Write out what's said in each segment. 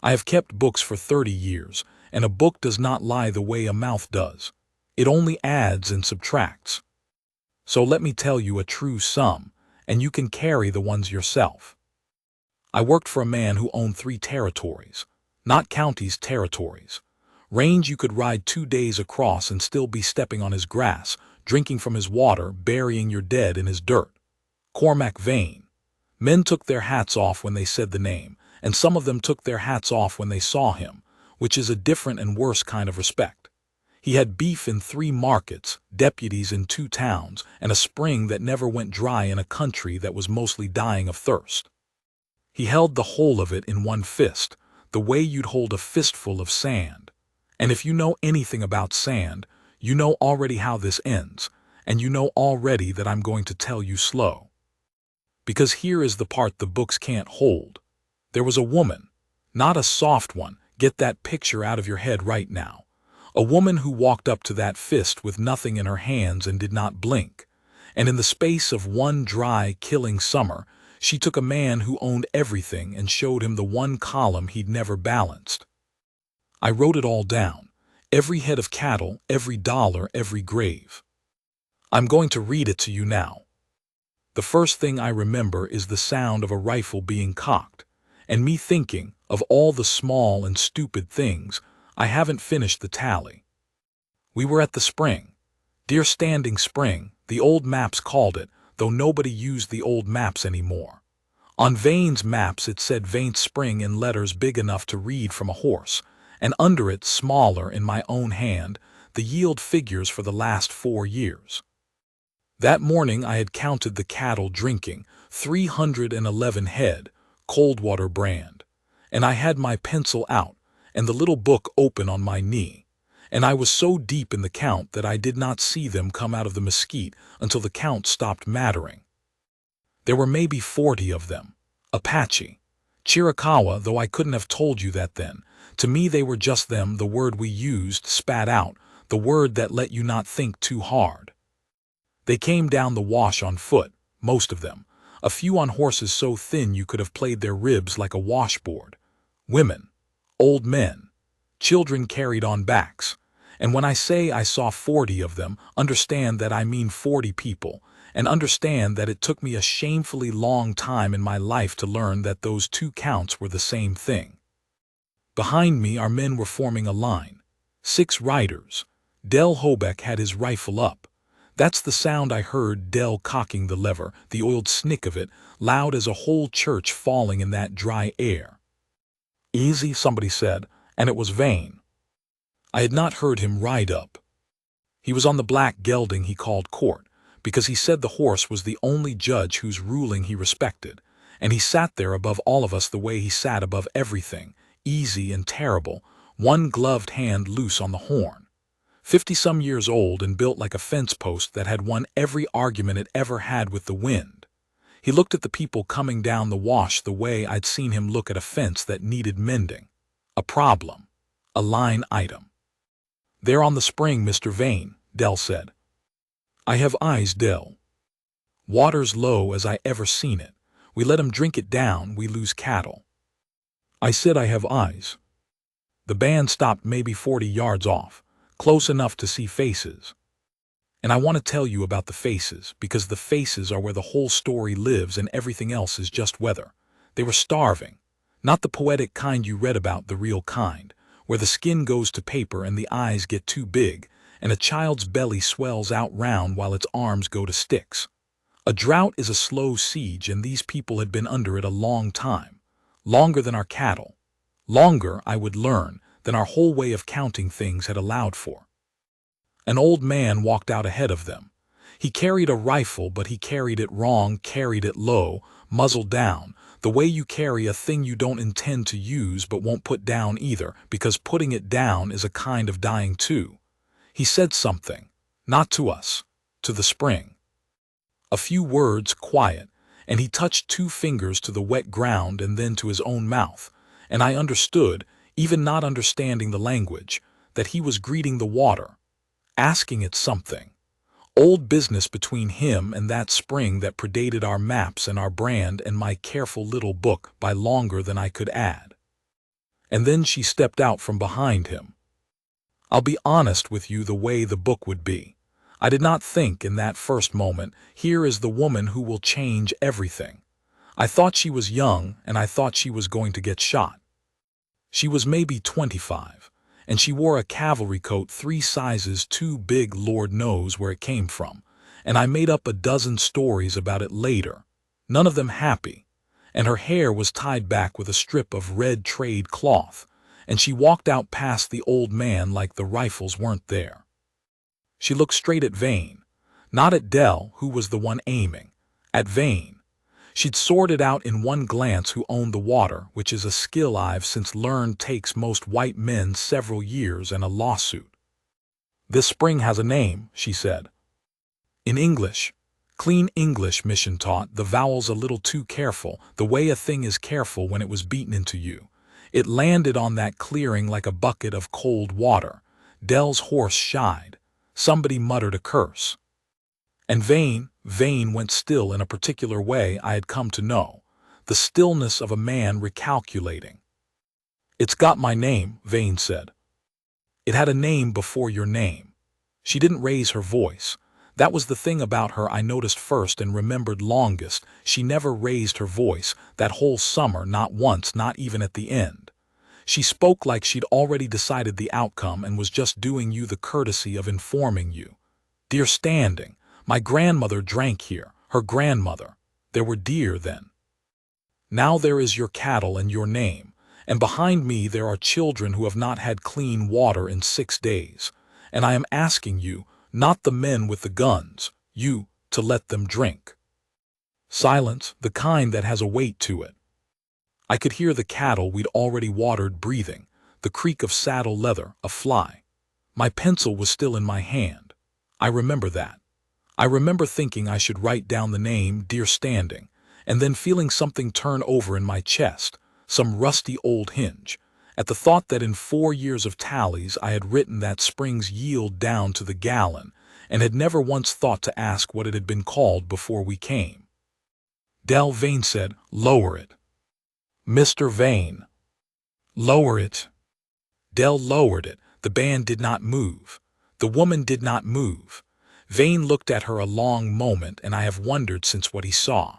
I have kept books for 30 years, and a book does not lie the way a mouth does. It only adds and subtracts. So let me tell you a true sum, and you can carry the ones yourself. I worked for a man who owned 3 territories. Not counties, territories. Range you could ride 2 days across and still be stepping on his grass, drinking from his water, burying your dead in his dirt. Cormac Vane. Men took their hats off when they said the name, and some of them took their hats off when they saw him, which is a different and worse kind of respect. He had beef in 3 markets, deputies in 2 towns, and a spring that never went dry in a country that was mostly dying of thirst. He held the whole of it in one fist, the way you'd hold a fistful of sand. And if you know anything about sand, you know already how this ends, and you know already that I'm going to tell you slow. Because here is the part the books can't hold. There was a woman, not a soft one, get that picture out of your head right now. A woman who walked up to that fist with nothing in her hands and did not blink. And in the space of one dry, killing summer, she took a man who owned everything and showed him the one column he'd never balanced. I wrote it all down. Every head of cattle, every dollar, every grave. I'm going to read it to you now. The first thing I remember is the sound of a rifle being cocked, and me thinking, of all the small and stupid things, I haven't finished the tally. We were at the spring. Dear Standing Spring, the old maps called it, though nobody used the old maps anymore. On Vane's maps it said Vane Spring in letters big enough to read from a horse, and under it, smaller in my own hand, the yield figures for the last 4 years. That morning I had counted the cattle drinking, 311 head, Coldwater brand, and I had my pencil out and the little book open on my knee, and I was so deep in the count that I did not see them come out of the mesquite until the count stopped mattering. There were maybe 40 of them. Apache. Chiricahua, though I couldn't have told you that then. To me they were just them, the word we used, spat out, the word that let you not think too hard. They came down the wash on foot, most of them, a few on horses so thin you could have played their ribs like a washboard. Women, old men, children carried on backs. And when I say I saw 40 of them, understand that I mean 40 people, and understand that it took me a shamefully long time in my life to learn that those 2 counts were the same thing. Behind me our men were forming a line. 6 riders. Del Hobeck had his rifle up. That's the sound I heard, Del cocking the lever, the oiled snick of it, loud as a whole church falling in that dry air. Easy, somebody said, and it was Vane. I had not heard him ride up. He was on the black gelding he called court, because he said the horse was the only judge whose ruling he respected, and he sat there above all of us the way he sat above everything, easy and terrible, one gloved hand loose on the horn. 50-some years old and built like a fence post that had won every argument it ever had with the wind. He looked at the people coming down the wash the way I'd seen him look at a fence that needed mending. A problem. A line item. There on the spring, Mr. Vane, Del said. I have eyes, Del. Water's low as I ever seen it. We let 'em drink it down, we lose cattle. I said I have eyes. The band stopped maybe 40 yards off, close enough to see faces. And I want to tell you about the faces, because the faces are where the whole story lives and everything else is just weather. They were starving. Not the poetic kind you read about, the real kind, where the skin goes to paper and the eyes get too big, and a child's belly swells out round while its arms go to sticks. A drought is a slow siege, and these people had been under it a long time. Longer than our cattle. Longer, I would learn, than our whole way of counting things had allowed for. An old man walked out ahead of them. He carried a rifle, but he carried it wrong, carried it low, muzzle down, the way you carry a thing you don't intend to use but won't put down either, because putting it down is a kind of dying too. He said something, not to us, to the spring. A few words, quiet, and he touched 2 fingers to the wet ground and then to his own mouth, and I understood, even not understanding the language, that he was greeting the water, asking it something. Old business between him and that spring that predated our maps and our brand and my careful little book by longer than I could add. And then she stepped out from behind him. I'll be honest with you the way the book would be. I did not think in that first moment, here is the woman who will change everything. I thought she was young, and I thought she was going to get shot. She was maybe 25, and she wore a cavalry coat 3 sizes too big, Lord knows where it came from, and I made up a dozen stories about it later, none of them happy, and her hair was tied back with a strip of red trade cloth, and she walked out past the old man like the rifles weren't there. She looked straight at Vane, not at Dell, who was the one aiming, at Vane. She'd sorted out in one glance who owned the water, which is a skill I've since learned takes most white men several years and a lawsuit. This spring has a name, she said. In English, clean English, Mission taught, the vowels a little too careful, the way a thing is careful when it was beaten into you. It landed on that clearing like a bucket of cold water. Dell's horse shied. Somebody muttered a curse. And Vane went still in a particular way I had come to know, the stillness of a man recalculating. It's got my name, Vane said. It had a name before your name. She didn't raise her voice. That was the thing about her I noticed first and remembered longest. She never raised her voice, that whole summer, not once, not even at the end. She spoke like she'd already decided the outcome and was just doing you the courtesy of informing you. Dear Standing, my grandmother drank here, her grandmother. There were deer then. Now there is your cattle and your name, and behind me there are children who have not had clean water in 6 days, and I am asking you, not the men with the guns, you, to let them drink. Silence, the kind that has a weight to it. I could hear the cattle we'd already watered breathing, the creak of saddle leather, a fly. My pencil was still in my hand. I remember that. I remember thinking I should write down the name, Dear Standing, and then feeling something turn over in my chest, some rusty old hinge, at the thought that in 4 years of tallies I had written that spring's yield down to the gallon, and had never once thought to ask what it had been called before we came. Dell, Vane said, lower it. Mr. Vane. Lower it. Dell lowered it. The band did not move. The woman did not move. Vane looked at her a long moment, and I have wondered since what he saw.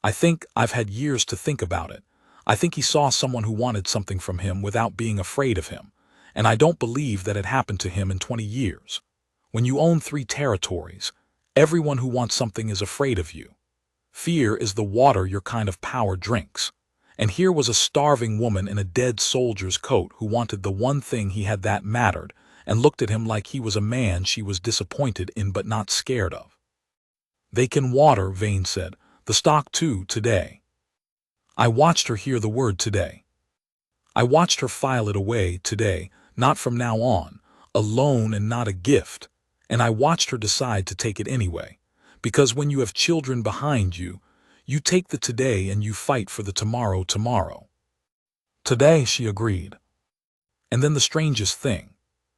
I think I've had years to think about it. I think he saw someone who wanted something from him without being afraid of him, and I don't believe that it happened to him in 20 years. When you own 3 territories, everyone who wants something is afraid of you. Fear is the water your kind of power drinks. And here was a starving woman in a dead soldier's coat who wanted the one thing he had that mattered, and looked at him like he was a man she was disappointed in but not scared of. They can water, Vane said, the stock too, today. I watched her hear the word today. I watched her file it away today, not from now on, a loan and not a gift, and I watched her decide to take it anyway, because when you have children behind you, you take the today and you fight for the tomorrow. Today, she agreed. And then the strangest thing.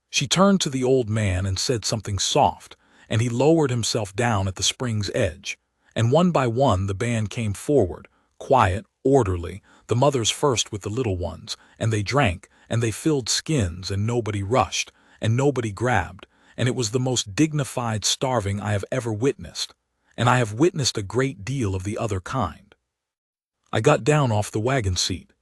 She turned to the old man and said something soft, and he lowered himself down at the spring's edge, and one by one the band came forward, quiet, orderly, the mothers first with the little ones, and they drank, and they filled skins, and nobody rushed, and nobody grabbed, and it was the most dignified starving I have ever witnessed, and I have witnessed a great deal of the other kind. I got down off the wagon seat.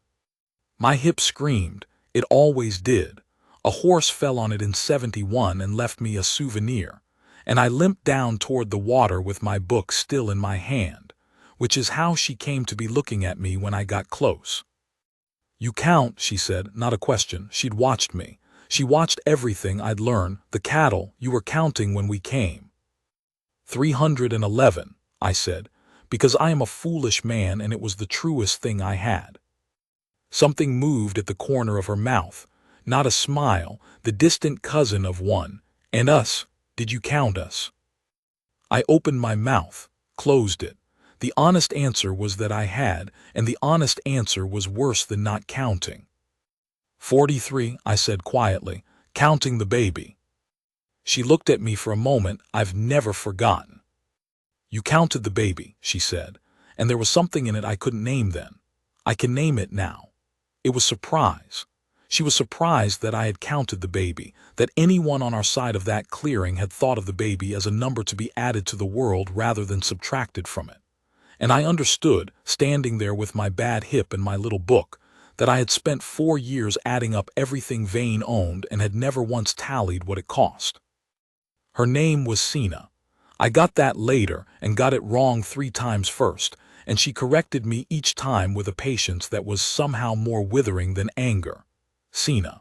My hip screamed, it always did. A horse fell on it in '71 and left me a souvenir, and I limped down toward the water with my book still in my hand, which is how she came to be looking at me when I got close. You count, she said, not a question. She'd watched me. She watched everything I'd learned, the cattle you were counting when we came. 311, I said, because I am a foolish man and it was the truest thing I had. Something moved at the corner of her mouth. Not a smile, the distant cousin of one. And us, did you count us? I opened my mouth, closed it. The honest answer was that I had, and the honest answer was worse than not counting. 43, I said quietly, counting the baby. She looked at me for a moment I've never forgotten. You counted the baby, she said, and there was something in it I couldn't name then. I can name it now. It was surprise. She was surprised that I had counted the baby, that anyone on our side of that clearing had thought of the baby as a number to be added to the world rather than subtracted from it. And I understood, standing there with my bad hip and my little book, that I had spent 4 years adding up everything Vane owned and had never once tallied what it cost. Her name was Sina. I got that later and got it wrong 3 times first, and she corrected me each time with a patience that was somehow more withering than anger. Sina.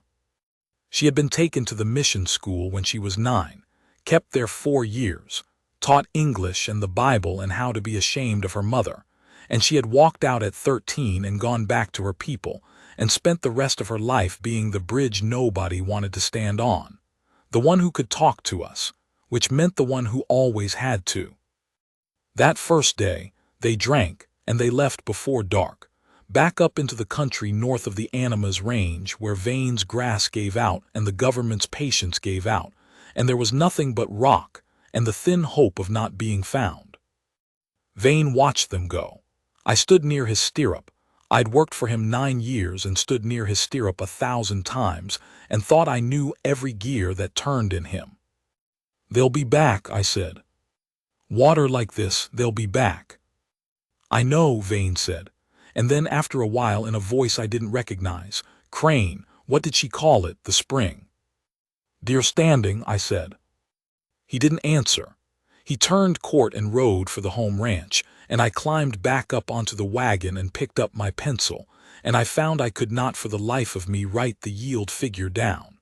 She had been taken to the mission school when she was 9, kept there 4 years, taught English and the Bible and how to be ashamed of her mother, and she had walked out at 13 and gone back to her people, and spent the rest of her life being the bridge nobody wanted to stand on, the one who could talk to us, which meant the one who always had to. That first day, they drank, and they left before dark, back up into the country north of the Animas Range where Vane's grass gave out and the government's patience gave out, and there was nothing but rock and the thin hope of not being found. Vane watched them go. I stood near his stirrup. I'd worked for him 9 years and stood near his stirrup 1,000 times and thought I knew every gear that turned in him. "They'll be back," I said. "Water like this, they'll be back." "I know," Vane said, and then after a while in a voice I didn't recognize, "Crane, what did she call it, the spring?" "Deer Standing," I said. He didn't answer. He turned court and rode for the home ranch, and I climbed back up onto the wagon and picked up my pencil, and I found I could not for the life of me write the yield figure down.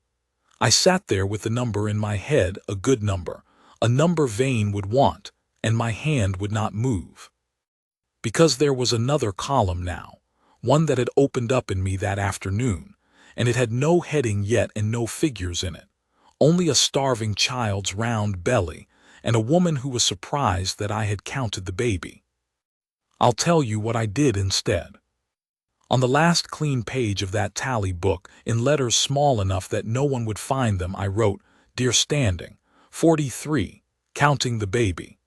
I sat there with the number in my head, a good number, a number Vane would want, and my hand would not move. Because there was another column now, one that had opened up in me that afternoon, and it had no heading yet and no figures in it, only a starving child's round belly, and a woman who was surprised that I had counted the baby. I'll tell you what I did instead. On the last clean page of that tally book, in letters small enough that no one would find them, I wrote, "Deer Standing, 43, counting the baby."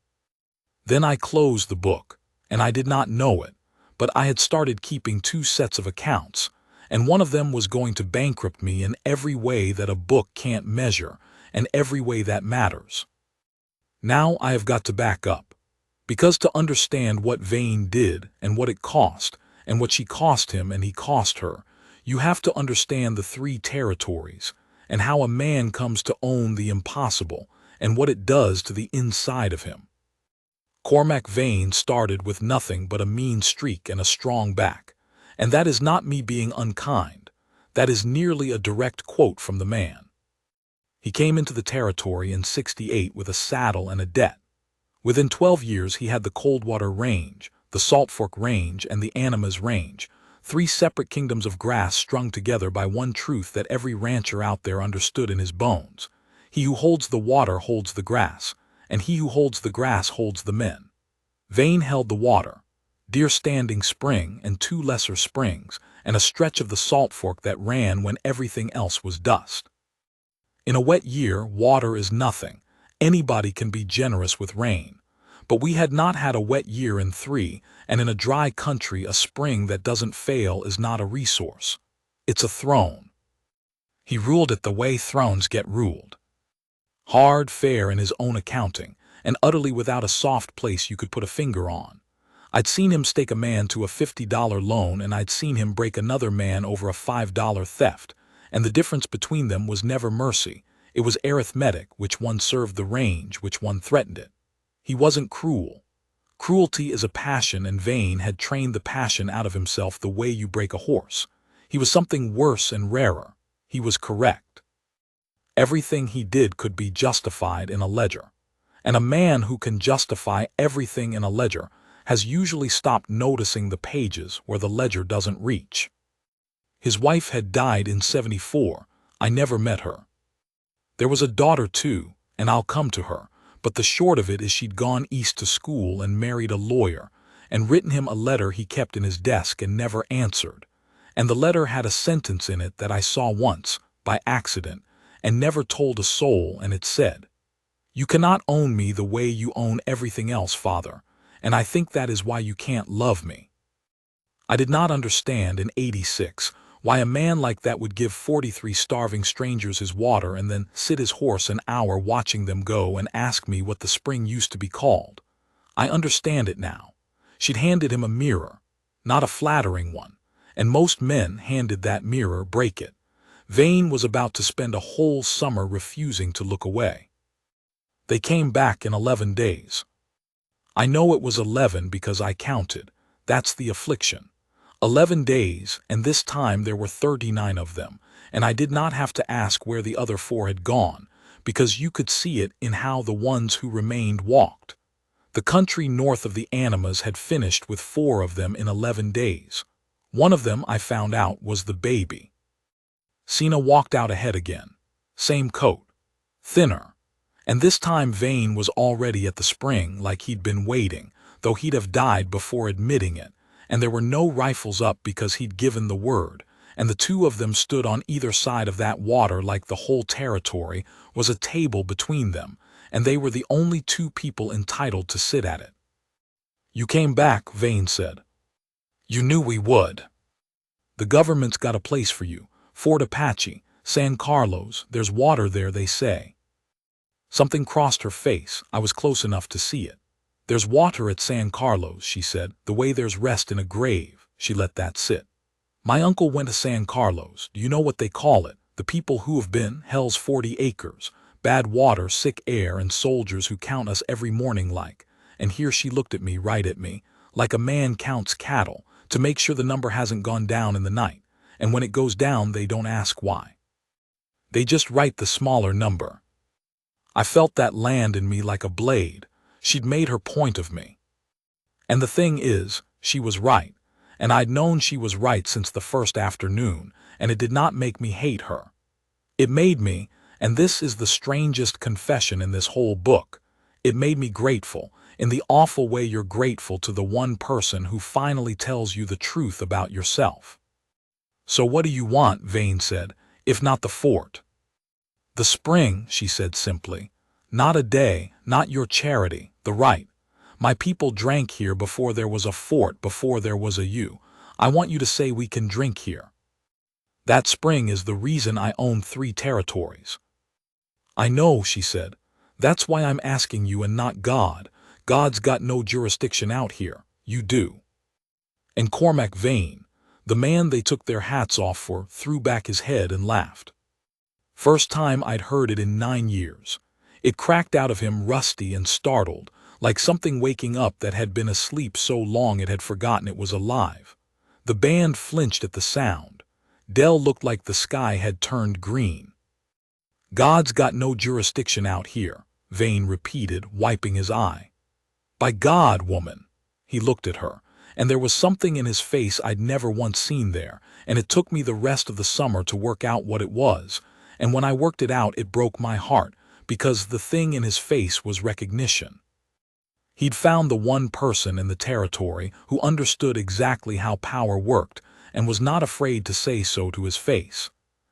Then I closed the book, and I did not know it, but I had started keeping 2 sets of accounts, and one of them was going to bankrupt me in every way that a book can't measure, and every way that matters. Now I have got to back up, because to understand what Vane did and what it cost, and what she cost him and he cost her, you have to understand the 3 territories, and how a man comes to own the impossible, and what it does to the inside of him. Cormac Vane started with nothing but a mean streak and a strong back, and that is not me being unkind. That is nearly a direct quote from the man. He came into the territory in '68 with a saddle and a debt. Within 12 years he had the Coldwater Range, the Salt Fork Range, and the Animas Range, 3 separate kingdoms of grass strung together by one truth that every rancher out there understood in his bones. He who holds the water holds the grass, and he who holds the grass holds the men. Vane held the water, Deer Standing Spring and 2 lesser springs, and a stretch of the Salt Fork that ran when everything else was dust. In a wet year, water is nothing. Anybody can be generous with rain. But we had not had a wet year in 3, and in a dry country a spring that doesn't fail is not a resource. It's a throne. He ruled it the way thrones get ruled. Hard, fair in his own accounting, and utterly without a soft place you could put a finger on. I'd seen him stake a man to a $50 loan, and I'd seen him break another man over a $5 theft, and the difference between them was never mercy. It was arithmetic, which one served the range, which one threatened it. He wasn't cruel. Cruelty is a passion, and Vane had trained the passion out of himself the way you break a horse. He was something worse and rarer. He was correct. Everything he did could be justified in a ledger. And a man who can justify everything in a ledger has usually stopped noticing the pages where the ledger doesn't reach. His wife had died in '74. I never met her. There was a daughter too, and I'll come to her, but the short of it is she'd gone east to school and married a lawyer, and written him a letter he kept in his desk and never answered. And the letter had a sentence in it that I saw once, by accident, and never told a soul, and it said, "You cannot own me the way you own everything else, Father, and I think that is why you can't love me." I did not understand in '86 Why a man like that would give 43 starving strangers his water and then sit his horse an hour watching them go and ask me what the spring used to be called. I understand it now. She'd handed him a mirror, not a flattering one, and most men handed that mirror break it. Vane was about to spend a whole summer refusing to look away. They came back in 11 days. I know it was 11 because I counted. That's the affliction. 11 days, and this time there were 39 of them, and I did not have to ask where the other 4 had gone, because you could see it in how the ones who remained walked. The country north of the Animas had finished with 4 of them in 11 days. One of them, I found out, was the baby. Sina walked out ahead again. Same coat. Thinner. And this time Vane was already at the spring like he'd been waiting, though he'd have died before admitting it, and there were no rifles up because he'd given the word, and the 2 of them stood on either side of that water like the whole territory was a table between them, and they were the only 2 people entitled to sit at it. "You came back," Vane said. "You knew we would. The government's got a place for you. Fort Apache, San Carlos, there's water there, they say." Something crossed her face. I was close enough to see it. "There's water at San Carlos," she said, "the way there's rest in a grave." She let that sit. "My uncle went to San Carlos. Do you know what they call it? The people who have been, hell's 40 acres. Bad water, sick air, and soldiers who count us every morning like." And here she looked at me, right at me, like a man counts cattle, to make sure the number hasn't gone down in the night. And when it goes down, they don't ask why. They just write the smaller number. I felt that land in me like a blade. She'd made her point of me. And the thing is, she was right, and I'd known she was right since the first afternoon, and it did not make me hate her. It made me, and this is the strangest confession in this whole book, it made me grateful, in the awful way you're grateful to the one person who finally tells you the truth about yourself. "So what do you want," Vane said, "if not the fort?" "The spring," she said simply. "Not a day, not your charity, the right. My people drank here before there was a fort, before there was a you. I want you to say we can drink here. That spring is the reason I own 3 territories." "I know," she said. "That's why I'm asking you and not God. God's got no jurisdiction out here. You do." And Cormac Vane, the man they took their hats off for, threw back his head and laughed. First time I'd heard it in 9 years. It cracked out of him rusty and startled, like something waking up that had been asleep so long it had forgotten it was alive. The band flinched at the sound. Dell looked like the sky had turned green. "God's got no jurisdiction out here," Vane repeated, wiping his eye. "By God, woman." He looked at her, and there was something in his face I'd never once seen there, and it took me the rest of the summer to work out what it was. And when I worked it out, it broke my heart, because the thing in his face was recognition. He'd found the one person in the territory who understood exactly how power worked and was not afraid to say so to his face.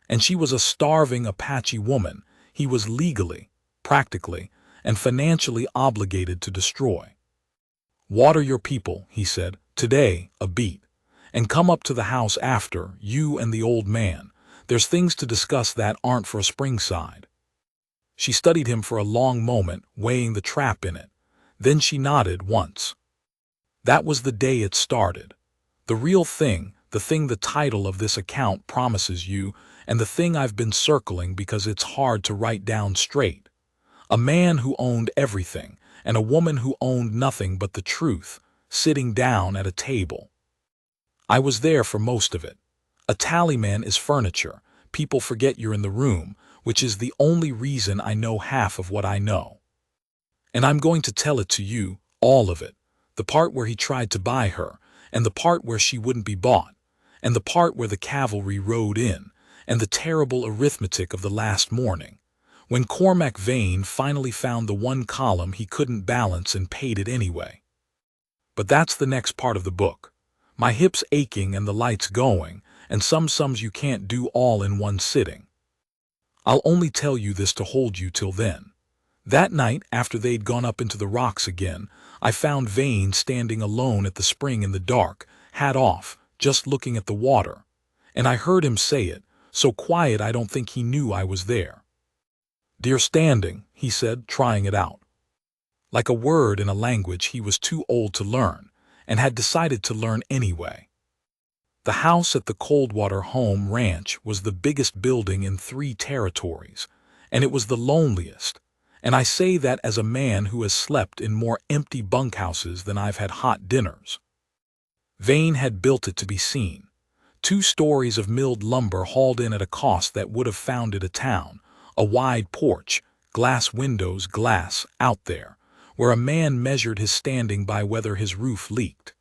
And she was a starving Apache woman he was legally, practically, and financially obligated to destroy. "Water your people," he said, "today, a beat. And come up to the house after, you and the old man. There's things to discuss that aren't for a springside." She studied him for a long moment, weighing the trap in it. Then she nodded once. "That was the day it started. The real thing, the thing the title of this account promises you, and the thing I've been circling because it's hard to write down straight. A man who owned everything, and a woman who owned nothing but the truth, sitting down at a table. I was there for most of it. A tallyman is furniture. People forget you're in the room, which is the only reason I know half of what I know. And I'm going to tell it to you, all of it. The part where he tried to buy her, and the part where she wouldn't be bought, and the part where the cavalry rode in, and the terrible arithmetic of the last morning, when Cormac Vane finally found the one column he couldn't balance and paid it anyway. But that's the next part of the book. My hips aching and the lights going, and some sums you can't do all in one sitting. I'll only tell you this to hold you till then. That night, after they'd gone up into the rocks again, I found Vane standing alone at the spring in the dark, hat off, just looking at the water. and I heard him say it, so quiet I don't think he knew I was there. "Dear Standing," he said, trying it out. Like a word in a language he was too old to learn, and had decided to learn anyway. The house at the Coldwater Home Ranch was the biggest building in 3 territories, and it was the loneliest, and I say that as a man who has slept in more empty bunkhouses than I've had hot dinners. Vane had built it to be seen. 2 stories of milled lumber hauled in at a cost that would have founded a town, a wide porch, glass windows, glass, out there, where a man measured his standing by whether his roof leaked.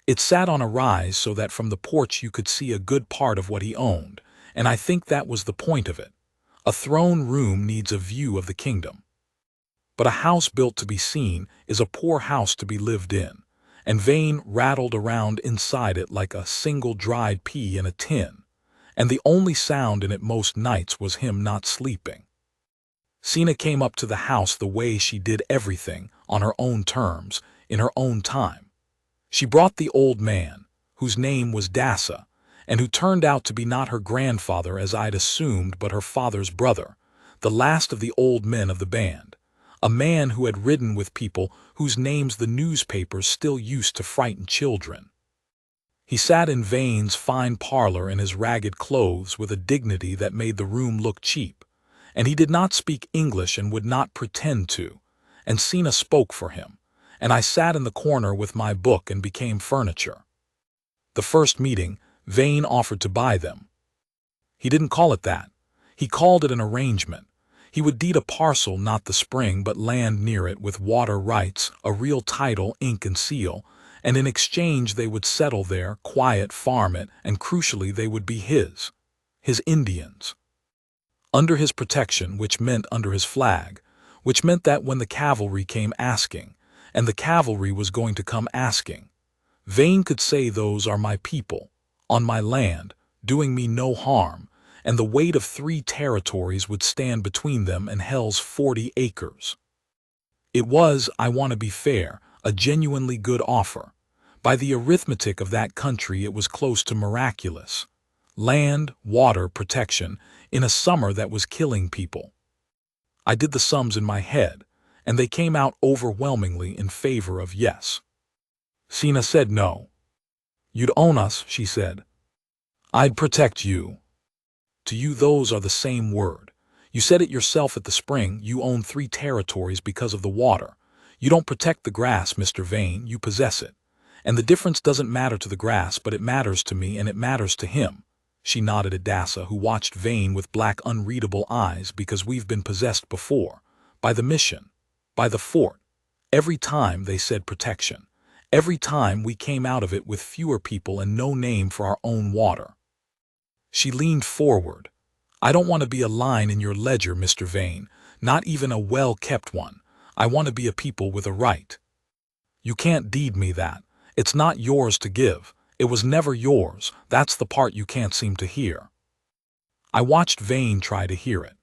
It sat on a rise so that from the porch you could see a good part of what he owned, and I think that was the point of it. A throne room needs a view of the kingdom. But a house built to be seen is a poor house to be lived in, and Vane rattled around inside it like a single dried pea in a tin, and the only sound in it most nights was him not sleeping. Sina came up to the house the way she did everything, on her own terms, in her own time. She brought the old man, whose name was Dassa, and who turned out to be not her grandfather as I'd assumed but her father's brother, the last of the old men of the band, a man who had ridden with people whose names the newspapers still used to frighten children. He sat in Vane's fine parlor in his ragged clothes with a dignity that made the room look cheap, and he did not speak English and would not pretend to, and Sina spoke for him, and I sat in the corner with my book and became furniture. The first meeting, Vane offered to buy them. He didn't call it that. He called it an arrangement. He would deed a parcel, not the spring, but land near it with water rights, a real title, ink and seal, and in exchange they would settle there, quiet, farm it, and crucially they would be his Indians. Under his protection, which meant under his flag, which meant that when the cavalry came asking, and the cavalry was going to come asking, Vane could say those are my people, on my land, doing me no harm, and the weight of 3 territories would stand between them and hell's 40 acres. It was, I want to be fair, a genuinely good offer. By the arithmetic of that country it was close to miraculous. Land, water, protection, in a summer that was killing people. I did the sums in my head, and they came out overwhelmingly in favor of yes. Sina said no. "You'd own us," she said. "I'd protect you." To you those are the same word. You said it yourself at the spring, you own 3 territories because of the water. You don't protect the grass, Mr. Vane, you possess it. And the difference doesn't matter to the grass, but it matters to me and it matters to him. She nodded at Dassa, who watched Vane with black unreadable eyes, because we've been possessed before. By the mission. By the fort. Every time they said protection. Every time we came out of it with fewer people and no name for our own water. She leaned forward. "I don't want to be a line in your ledger, Mr. Vane, not even a well-kept one. I want to be a people with a right. You can't deed me that. It's not yours to give. It was never yours. That's the part you can't seem to hear." I watched Vane try to hear it.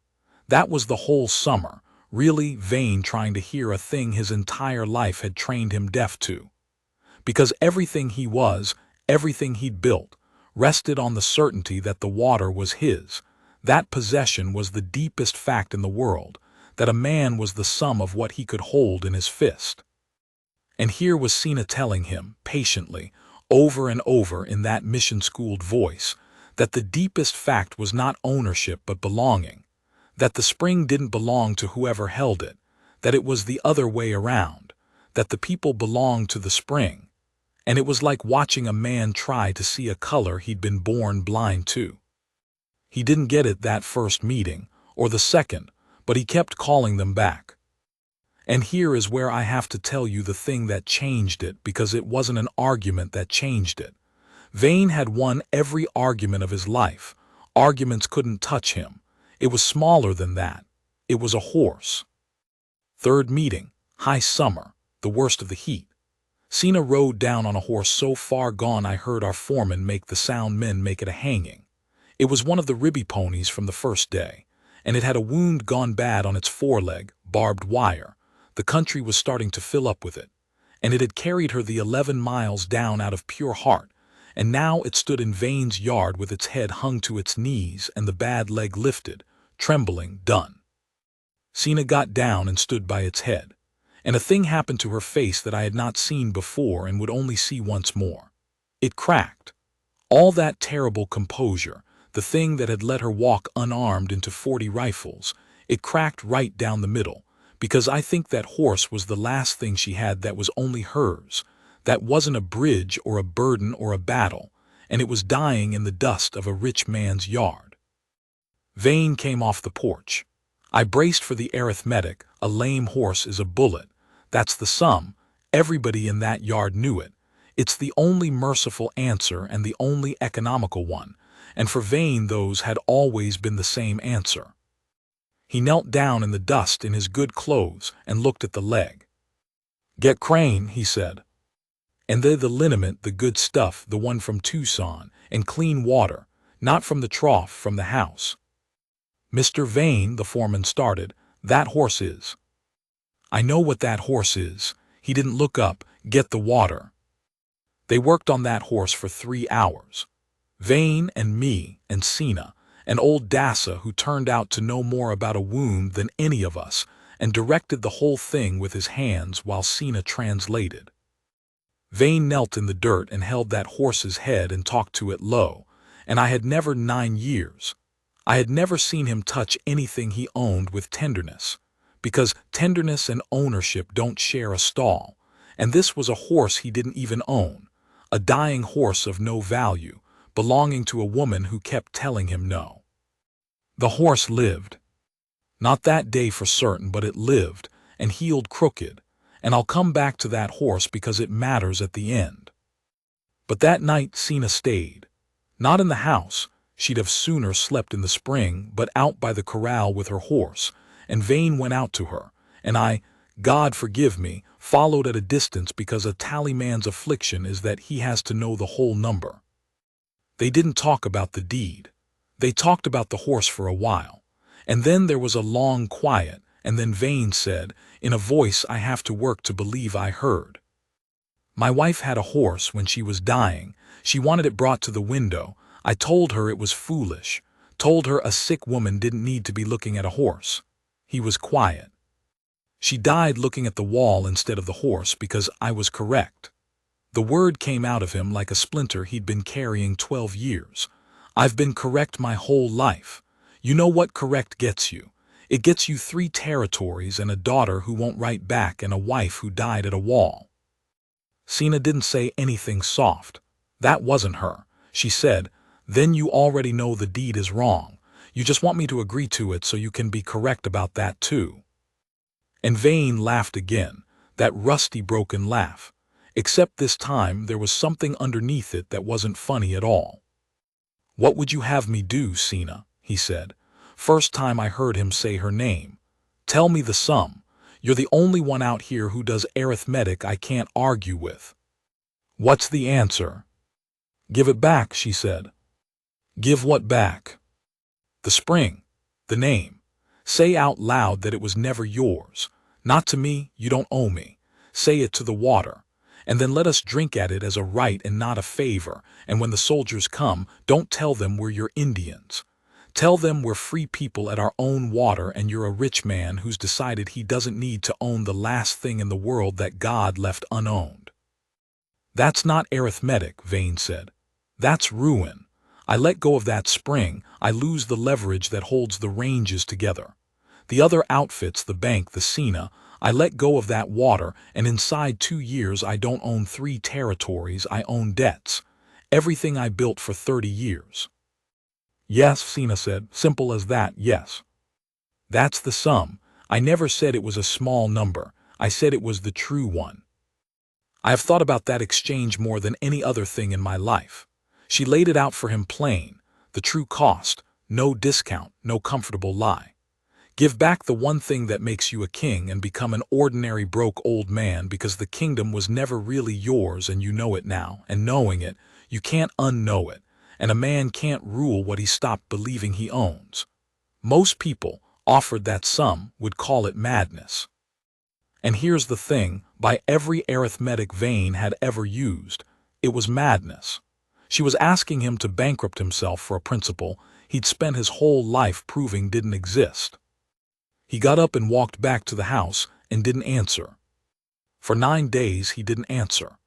That was the whole summer, really Vane trying to hear a thing his entire life had trained him deaf to. Because everything he was, everything he'd built, rested on the certainty that the water was his. That possession was the deepest fact in the world, that a man was the sum of what he could hold in his fist. And here was Sina telling him, patiently, over and over in that mission-schooled voice, that the deepest fact was not ownership but belonging, that the spring didn't belong to whoever held it, that it was the other way around, that the people belonged to the spring, and it was like watching a man try to see a color he'd been born blind to. He didn't get it that first meeting, or the second, but he kept calling them back. And here is where I have to tell you the thing that changed it, because it wasn't an argument that changed it. Vane had won every argument of his life. Arguments couldn't touch him. It was smaller than that. It was a horse. Third meeting, high summer, the worst of the heat. Sina rode down on a horse so far gone I heard our foreman make the sound men make it a hanging. It was one of the ribby ponies from the first day, and it had a wound gone bad on its foreleg, barbed wire. The country was starting to fill up with it, and it had carried her the 11 miles down out of pure heart, and now it stood in Vane's yard with its head hung to its knees and the bad leg lifted, trembling, done. Sina got down and stood by its head, and a thing happened to her face that I had not seen before and would only see once more. It cracked. All that terrible composure, the thing that had let her walk unarmed into 40 rifles, it cracked right down the middle, because I think that horse was the last thing she had that was only hers, that wasn't a bridge or a burden or a battle, and it was dying in the dust of a rich man's yard. Vane came off the porch. I braced for the arithmetic, a lame horse is a bullet. That's the sum. Everybody in that yard knew it. It's the only merciful answer and the only economical one, and for Vane those had always been the same answer. He knelt down in the dust in his good clothes and looked at the leg. "Get Crane," he said. "And the liniment, the good stuff, the one from Tucson, and clean water, not from the trough, from the house." "Mr. Vane," the foreman started, "that horse is—" "I know what that horse is." He didn't look up. "Get the water." They worked on that horse for 3 hours. Vane and me and Sina, and old Dassa, who turned out to know more about a wound than any of us, and directed the whole thing with his hands while Sina translated. Vane knelt in the dirt and held that horse's head and talked to it low, and I had never 9 years. I had never seen him touch anything he owned with tenderness, because tenderness and ownership don't share a stall, and this was a horse he didn't even own, a dying horse of no value, belonging to a woman who kept telling him no. The horse lived. Not that day for certain, but it lived, and healed crooked, and I'll come back to that horse because it matters at the end. But that night Sina stayed. Not in the house, she'd have sooner slept in the spring, but out by the corral with her horse, and Vane went out to her, and I, God forgive me, followed at a distance because a tallyman's affliction is that he has to know the whole number. They didn't talk about the deed. They talked about the horse for a while, and then there was a long quiet, and then Vane said, in a voice I have to work to believe I heard, "My wife had a horse when she was dying. She wanted it brought to the window. I told her it was foolish, told her a sick woman didn't need to be looking at a horse." He was quiet. "She died looking at the wall instead of the horse because I was correct." The word came out of him like a splinter he'd been carrying 12 years. "I've been correct my whole life. You know what correct gets you? It gets you 3 territories and a daughter who won't write back and a wife who died at a wall." Sina didn't say anything soft. That wasn't her. She said, "Then you already know the deed is wrong. You just want me to agree to it so you can be correct about that too." And Vane laughed again, that rusty broken laugh. Except this time there was something underneath it that wasn't funny at all. "What would you have me do, Sina?" he said. First time I heard him say her name. "Tell me the sum. You're the only one out here who does arithmetic I can't argue with." "What's the answer?" "Give it back," she said. "Give what back?" "The spring. The name. Say out loud that it was never yours. Not to me, you don't owe me. Say it to the water. And then let us drink at it as a right and not a favor, and when the soldiers come, don't tell them we're your Indians. Tell them we're free people at our own water and you're a rich man who's decided he doesn't need to own the last thing in the world that God left unowned." "That's not arithmetic," Vane said. "That's ruin. I let go of that spring, I lose the leverage that holds the ranges together. The other outfits, the bank, the Sina, I let go of that water, and inside 2 years I don't own 3 territories, I own debts. Everything I built for 30 years. "Yes," Sina said, "simple as that, yes." "That's the sum. I never said it was a small number. I said it was the true one. I have thought about that exchange more than any other thing in my life." She laid it out for him plain, the true cost, no discount, no comfortable lie. Give back the one thing that makes you a king and become an ordinary broke old man because the kingdom was never really yours and you know it now, and knowing it, you can't unknow it, and a man can't rule what he stopped believing he owns. Most people, offered that sum, would call it madness. And here's the thing, by every arithmetic Vane had ever used, it was madness. She was asking him to bankrupt himself for a principle he'd spent his whole life proving didn't exist. He got up and walked back to the house and didn't answer. For 9 days he didn't answer.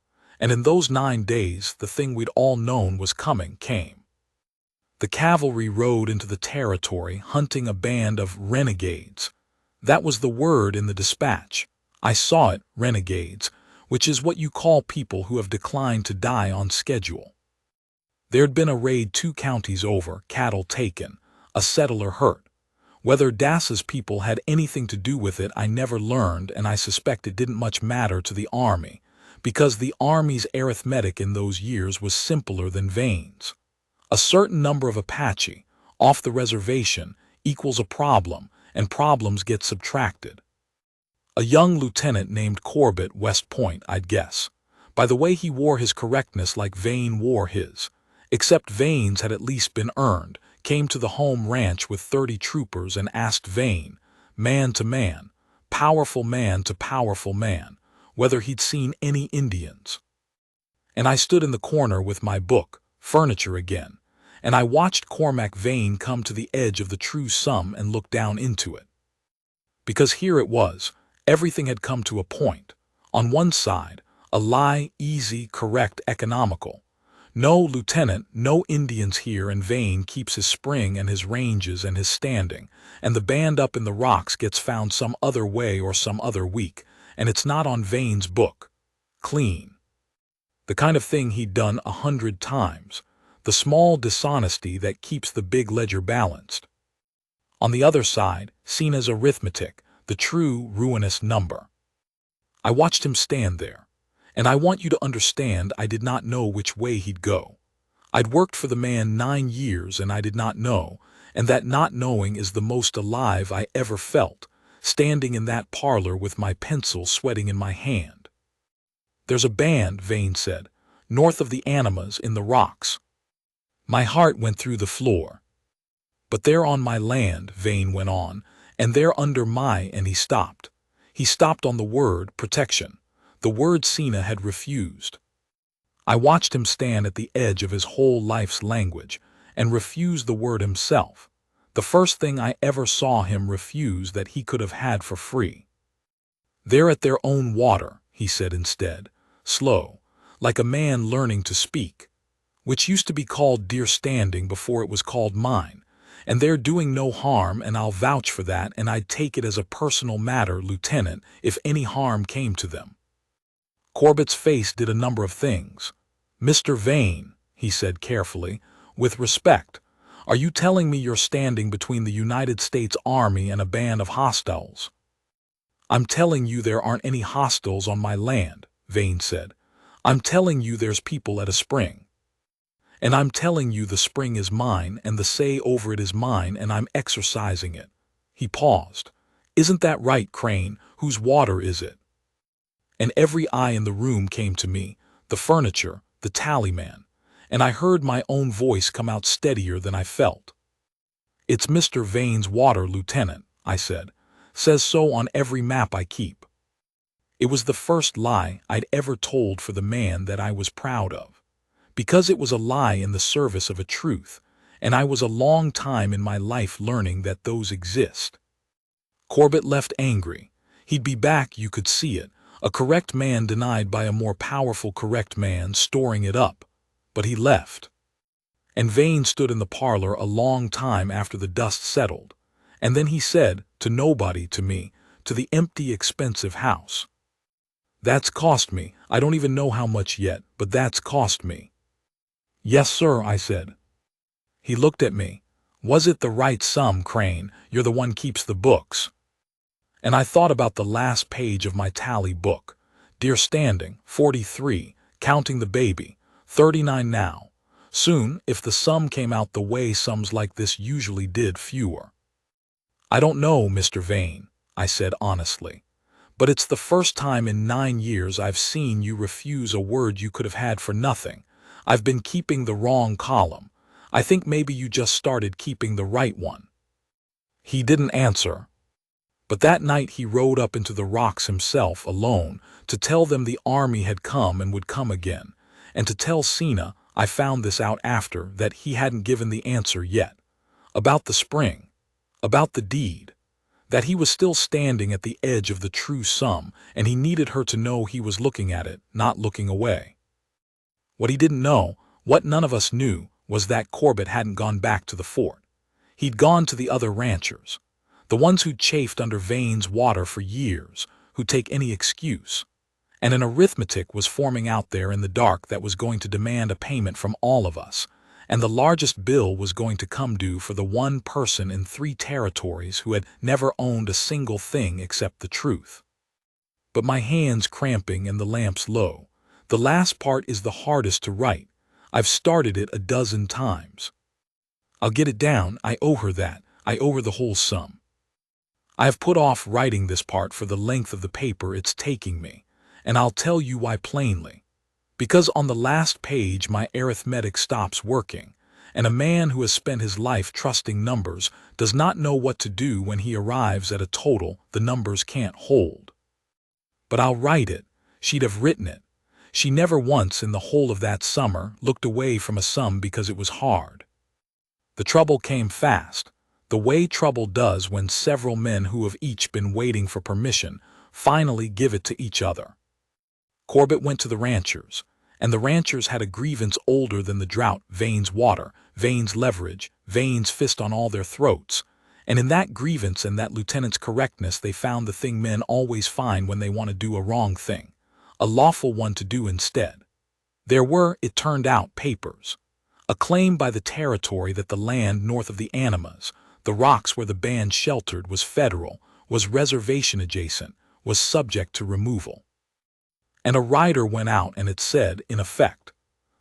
And in those 9 days, the thing we'd all known was coming came. The cavalry rode into the territory hunting a band of renegades. That was the word in the dispatch. I saw it, renegades, which is what you call people who have declined to die on schedule. There'd been a raid 2 counties over, cattle taken, a settler hurt. Whether Das's people had anything to do with it I never learned, and I suspect it didn't much matter to the army, because the army's arithmetic in those years was simpler than Vane's. A certain number of Apache, off the reservation, equals a problem, and problems get subtracted. A young lieutenant named Corbett, West Point, I'd guess, by the way he wore his correctness like Vane wore his, except Vane's had at least been earned, came to the home ranch with 30 troopers and asked Vane, man to man, powerful man to powerful man, whether he'd seen any Indians. And I stood in the corner with my book, Furniture Again, and I watched Cormac Vane come to the edge of the true sum and look down into it. Because here it was, everything had come to a point. On one side, a lie, easy, correct, economical. No, Lieutenant, no Indians here, and Vane keeps his spring and his ranges and his standing, and the band up in the rocks gets found some other way or some other week, and it's not on Vane's book. Clean. The kind of thing he'd done 100 times. The small dishonesty that keeps the big ledger balanced. On the other side, seen as arithmetic, the true ruinous number. I watched him stand there. And I want you to understand I did not know which way he'd go. I'd worked for the man 9 years and I did not know, and that not knowing is the most alive I ever felt, standing in that parlor with my pencil sweating in my hand. There's a band, Vane said, north of the Animas in the rocks. My heart went through the floor. But they're on my land, Vane went on, and they're under my, and he stopped. He stopped on the word protection. The word Sina had refused. I watched him stand at the edge of his whole life's language and refuse the word himself, the first thing I ever saw him refuse that he could have had for free. They're at their own water, he said instead, slow, like a man learning to speak, which used to be called deer standing before it was called mine, and they're doing no harm, and I'll vouch for that, and I'd take it as a personal matter, Lieutenant, if any harm came to them. Corbett's face did a number of things. Mr. Vane, he said carefully, with respect, are you telling me you're standing between the United States Army and a band of hostiles? I'm telling you there aren't any hostiles on my land, Vane said. I'm telling you there's people at a spring. And I'm telling you the spring is mine and the say over it is mine and I'm exercising it. He paused. Isn't that right, Crane? Whose water is it? And every eye in the room came to me, the furniture, the tallyman, and I heard my own voice come out steadier than I felt. It's Mr. Vane's water, Lieutenant, I said. Says so on every map I keep. It was the first lie I'd ever told for the man that I was proud of, because it was a lie in the service of a truth, and I was a long time in my life learning that those exist. Corbett left angry. He'd be back, you could see it. A correct man denied by a more powerful correct man storing it up. But he left. And Vane stood in the parlor a long time after the dust settled. And then he said, to nobody, to me, to the empty, expensive house. That's cost me. I don't even know how much yet, but that's cost me. Yes, sir, I said. He looked at me. Was it the right sum, Crane? You're the one keeps the books. And I thought about the last page of my tally book. Deer standing, 43, counting the baby, 39 now. Soon, if the sum came out the way sums like this usually did, fewer. I don't know, Mr. Vane, I said honestly, but it's the first time in 9 years I've seen you refuse a word you could have had for nothing. I've been keeping the wrong column. I think maybe you just started keeping the right one. He didn't answer. But that night he rode up into the rocks himself, alone, to tell them the army had come and would come again, and to tell Sina I found this out after that he hadn't given the answer yet. About the spring. About the deed. That he was still standing at the edge of the true sum, and he needed her to know he was looking at it, not looking away. What he didn't know, what none of us knew, was that Corbett hadn't gone back to the fort. He'd gone to the other ranchers, the ones who'd chafed under Vane's water for years, who'd take any excuse. And an arithmetic was forming out there in the dark that was going to demand a payment from all of us, and the largest bill was going to come due for the one person in 3 territories who had never owned a single thing except the truth. But my hands cramping and the lamps low. The last part is the hardest to write. I've started it a dozen times. I'll get it down, I owe her that, I owe her the whole sum. I have put off writing this part for the length of the paper it's taking me, and I'll tell you why plainly. Because on the last page my arithmetic stops working, and a man who has spent his life trusting numbers does not know what to do when he arrives at a total the numbers can't hold. But I'll write it. She'd have written it. She never once in the whole of that summer looked away from a sum because it was hard. The trouble came fast, the way trouble does when several men who have each been waiting for permission finally give it to each other. Corbett went to the ranchers, and the ranchers had a grievance older than the drought, Vane's water, Vane's leverage, Vane's fist on all their throats, and in that grievance and that lieutenant's correctness they found the thing men always find when they want to do a wrong thing, a lawful one to do instead. There were, it turned out, papers. A claim by the territory that the land north of the Animas, the rocks where the band sheltered, was federal, was reservation adjacent, was subject to removal. And a rider went out and it said, in effect,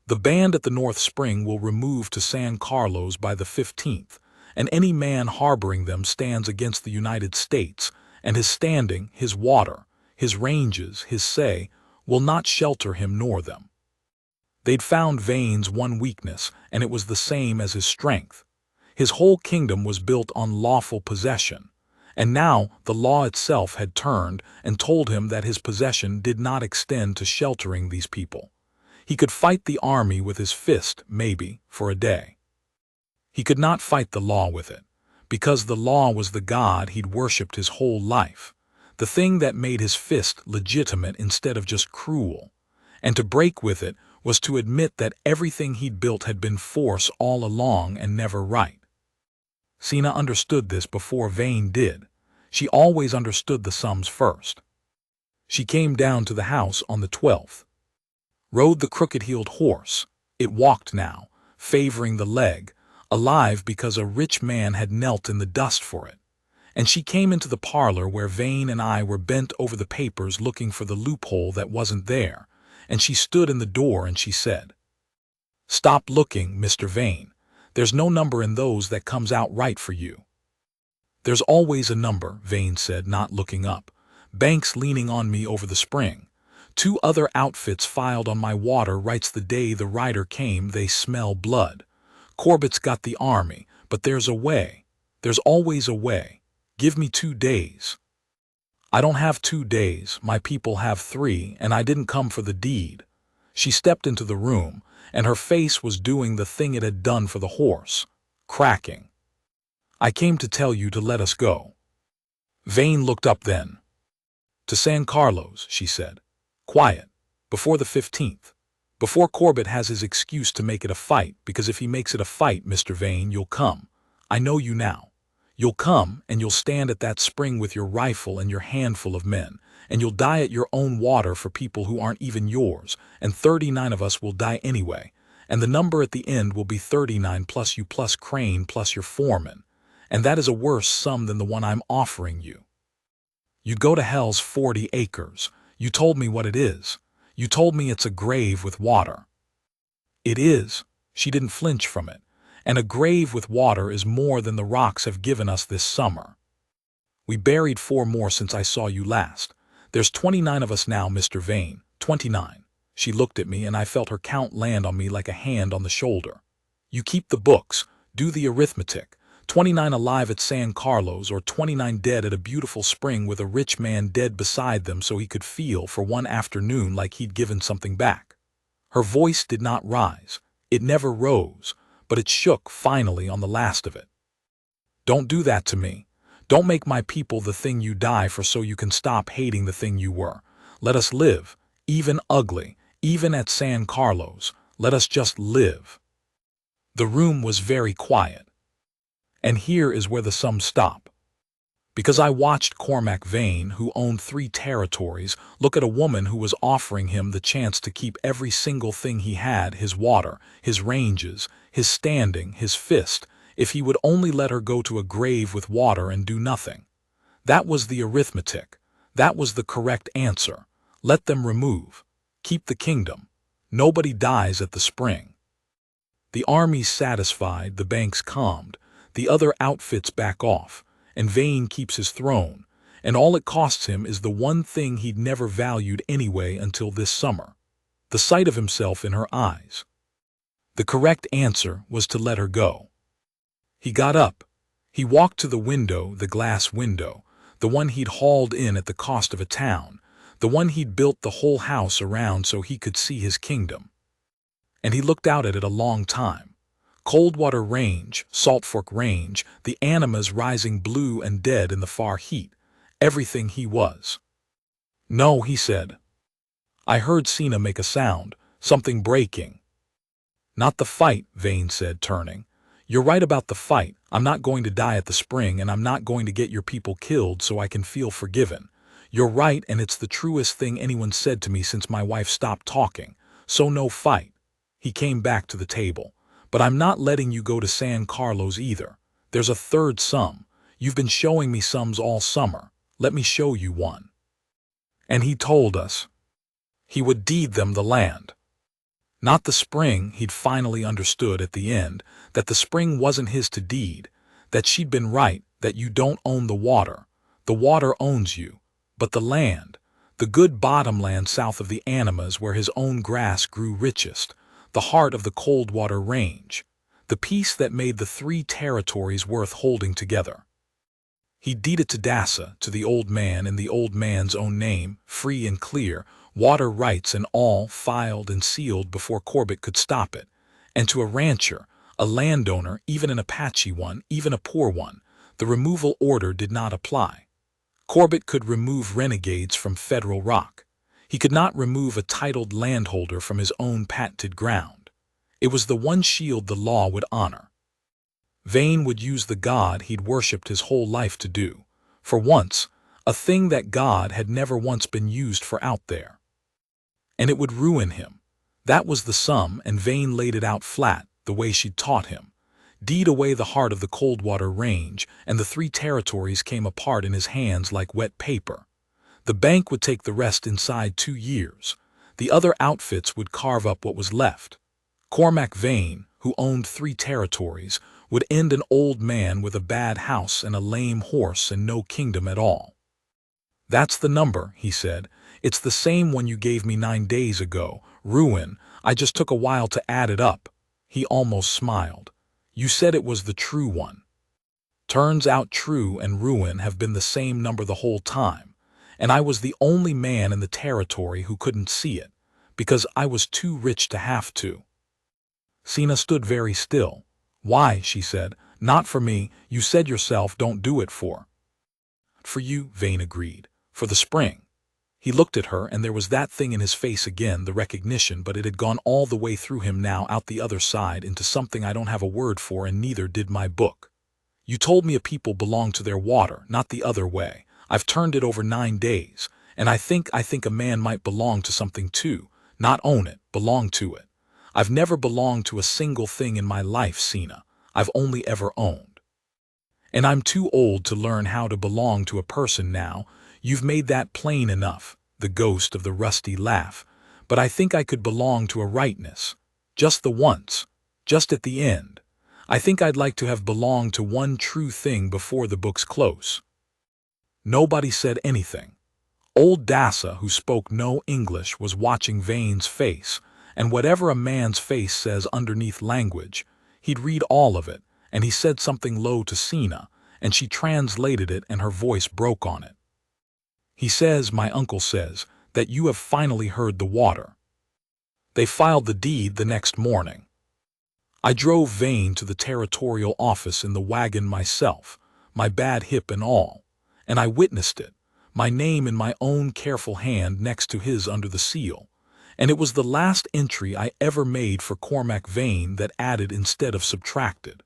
the band at the North Spring will remove to San Carlos by the 15th, and any man harboring them stands against the United States, and his standing, his water, his ranges, his say, will not shelter him nor them. They'd found Vane's one weakness, and it was the same as his strength. His whole kingdom was built on lawful possession, and now the law itself had turned and told him that his possession did not extend to sheltering these people. He could fight the army with his fist, maybe, for a day. He could not fight the law with it, because the law was the god he'd worshipped his whole life, the thing that made his fist legitimate instead of just cruel, and to break with it was to admit that everything he'd built had been force all along and never right. Sina understood this before Vane did. She always understood the sums first. She came down to the house on the 12th. Rode the crooked-heeled horse. It walked now, favoring the leg, alive because a rich man had knelt in the dust for it. And she came into the parlor where Vane and I were bent over the papers looking for the loophole that wasn't there, and she stood in the door and she said, "Stop looking, Mr. Vane. There's no number in those that comes out right for you." "There's always a number," Vane said, not looking up. "Bank's leaning on me over the spring. 2 other outfits filed on my water rights the day the rider came. They smell blood. Corbett's got the army, but there's a way. There's always a way. Give me 2 days. "I don't have 2 days, my people have 3, and I didn't come for the deed." She stepped into the room, and her face was doing the thing it had done for the horse, cracking. "I came to tell you to let us go." Vane looked up then. "To San Carlos," she said. "Quiet. Before the 15th. Before Corbett has his excuse to make it a fight, because if he makes it a fight, Mr. Vane, you'll come. I know you now. You'll come, and you'll stand at that spring with your rifle and your handful of men, and you'll die at your own water for people who aren't even yours, and 39 of us will die anyway, and the number at the end will be 39 plus you plus Crane plus your foreman, and that is a worse sum than the one I'm offering you. You'd go to hell's 40 acres. You told me what it is. You told me it's a grave with water." "It is." She didn't flinch from it. "And a grave with water is more than the rocks have given us this summer. We buried 4 more since I saw you last. There's 29 of us now, Mr. Vane, 29. She looked at me and I felt her count land on me like a hand on the shoulder. "You keep the books, do the arithmetic. 29 alive at San Carlos, or 29 dead at a beautiful spring with a rich man dead beside them so he could feel for one afternoon like he'd given something back." Her voice did not rise. It never rose, but it shook finally on the last of it. Don't do that to me. Don't make my people the thing you die for so you can stop hating the thing you were. Let us live, even ugly, even at San Carlos. Let us just live. The room was very quiet. And here is where the sums stop. Because I watched Cormac Vane, who owned 3 territories, look at a woman who was offering him the chance to keep every single thing he had, his water, his ranges, his standing, his fist, if he would only let her go to a grave with water and do nothing. That was the arithmetic. That was the correct answer. Let them remove. Keep the kingdom. Nobody dies at the spring. The army's satisfied, the banks calmed, the other outfits back off, and Vane keeps his throne, and all it costs him is the one thing he'd never valued anyway until this summer, the sight of himself in her eyes. The correct answer was to let her go. He got up. He walked to the window, the glass window, the one he'd hauled in at the cost of a town, the one he'd built the whole house around so he could see his kingdom. And he looked out at it a long time. Coldwater Range, Salt Fork Range, the Animas rising blue and dead in the far heat, everything he was. No, he said. I heard Cena make a sound, something breaking. Not the fight, Vane said, turning. You're right about the fight. I'm not going to die at the spring, and I'm not going to get your people killed so I can feel forgiven. You're right, and it's the truest thing anyone said to me since my wife stopped talking. So no fight. He came back to the table. But I'm not letting you go to San Carlos either. There's a third sum. You've been showing me sums all summer. Let me show you one. And he told us he would deed them the land. Not the spring. He'd finally understood at the end that the spring wasn't his to deed, that she'd been right, that you don't own the water owns you, but the land, the good bottomland south of the Animas where his own grass grew richest, the heart of the Coldwater Range, the piece that made the 3 territories worth holding together. He deeded to Dassa, to the old man in the old man's own name, free and clear, water rights and all filed and sealed before Corbett could stop it, and to a rancher, a landowner, even an Apache one, even a poor one, the removal order did not apply. Corbett could remove renegades from federal rock. He could not remove a titled landholder from his own patented ground. It was the one shield the law would honor. Vane would use the God he'd worshipped his whole life to do, for once, a thing that God had never once been used for out there. And it would ruin him. That was the sum, and Vane laid it out flat, the way she'd taught him. Deed away the heart of the Coldwater Range, and the 3 territories came apart in his hands like wet paper. The bank would take the rest inside 2 years. The other outfits would carve up what was left. Cormac Vane, who owned 3 territories, would end an old man with a bad house and a lame horse and no kingdom at all. That's the number, he said. It's the same one you gave me 9 days ago. Ruin. I just took a while to add it up. He almost smiled. You said it was the true one. Turns out true and ruin have been the same number the whole time. And I was the only man in the territory who couldn't see it, because I was too rich to have to. Cena stood very still. Why, she said, not for me. You said yourself don't do it for. For you, Vane agreed. For the spring. He looked at her, and there was that thing in his face again, the recognition, but it had gone all the way through him now out the other side into something I don't have a word for, and neither did my book. You told me a people belong to their water, not the other way. I've turned it over 9 days, and I think a man might belong to something too, not own it, belong to it. I've never belonged to a single thing in my life, Cena. I've only ever owned. And I'm too old to learn how to belong to a person now. You've made that plain enough, the ghost of the rusty laugh. But I think I could belong to a rightness. Just the once. Just at the end. I think I'd like to have belonged to one true thing before the book's close. Nobody said anything. Old Dassa, who spoke no English, was watching Vane's face, and whatever a man's face says underneath language, he'd read all of it, and he said something low to Cena, and she translated it, and her voice broke on it. He says, my uncle says, that you have finally heard the water. They filed the deed the next morning. I drove Vane to the territorial office in the wagon myself, my bad hip and all, and I witnessed it, my name in my own careful hand next to his under the seal, and it was the last entry I ever made for Cormac Vane that added instead of subtracted.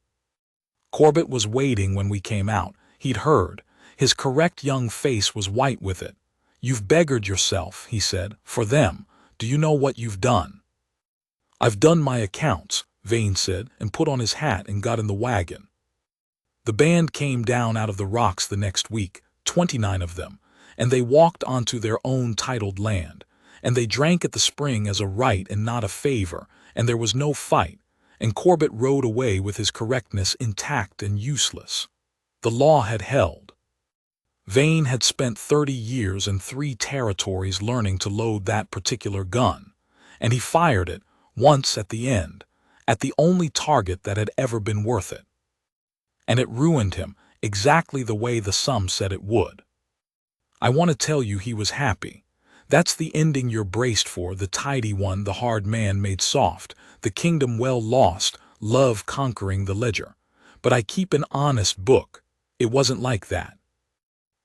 Corbett was waiting when we came out. He'd heard. His correct young face was white with it. "You've beggared yourself," he said, "for them. Do you know what you've done?" "I've done my accounts," Vane said, and put on his hat and got in the wagon. The band came down out of the rocks the next week, 29 of them, and they walked onto their own titled land, and they drank at the spring as a right and not a favor, and there was no fight, and Corbett rode away with his correctness intact and useless. The law had held. Vane had spent 30 years and 3 territories learning to load that particular gun, and he fired it, once at the end, at the only target that had ever been worth it. And it ruined him, exactly the way the sum said it would. I want to tell you he was happy. That's the ending you're braced for, the tidy one the hard man made soft, the kingdom well lost, love conquering the ledger. But I keep an honest book. It wasn't like that.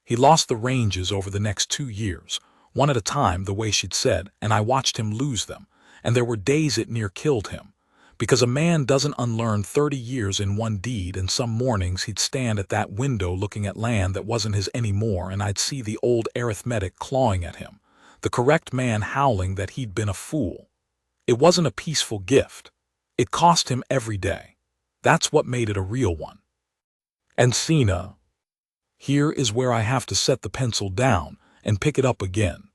He lost the ranges over the next 2 years, one at a time the way she'd said, and I watched him lose them, and there were days it near killed him. Because a man doesn't unlearn 30 years in one deed, and some mornings he'd stand at that window looking at land that wasn't his anymore, and I'd see the old arithmetic clawing at him, the correct man howling that he'd been a fool. It wasn't a peaceful gift. It cost him every day. That's what made it a real one. And Cena, here is where I have to set the pencil down and pick it up again.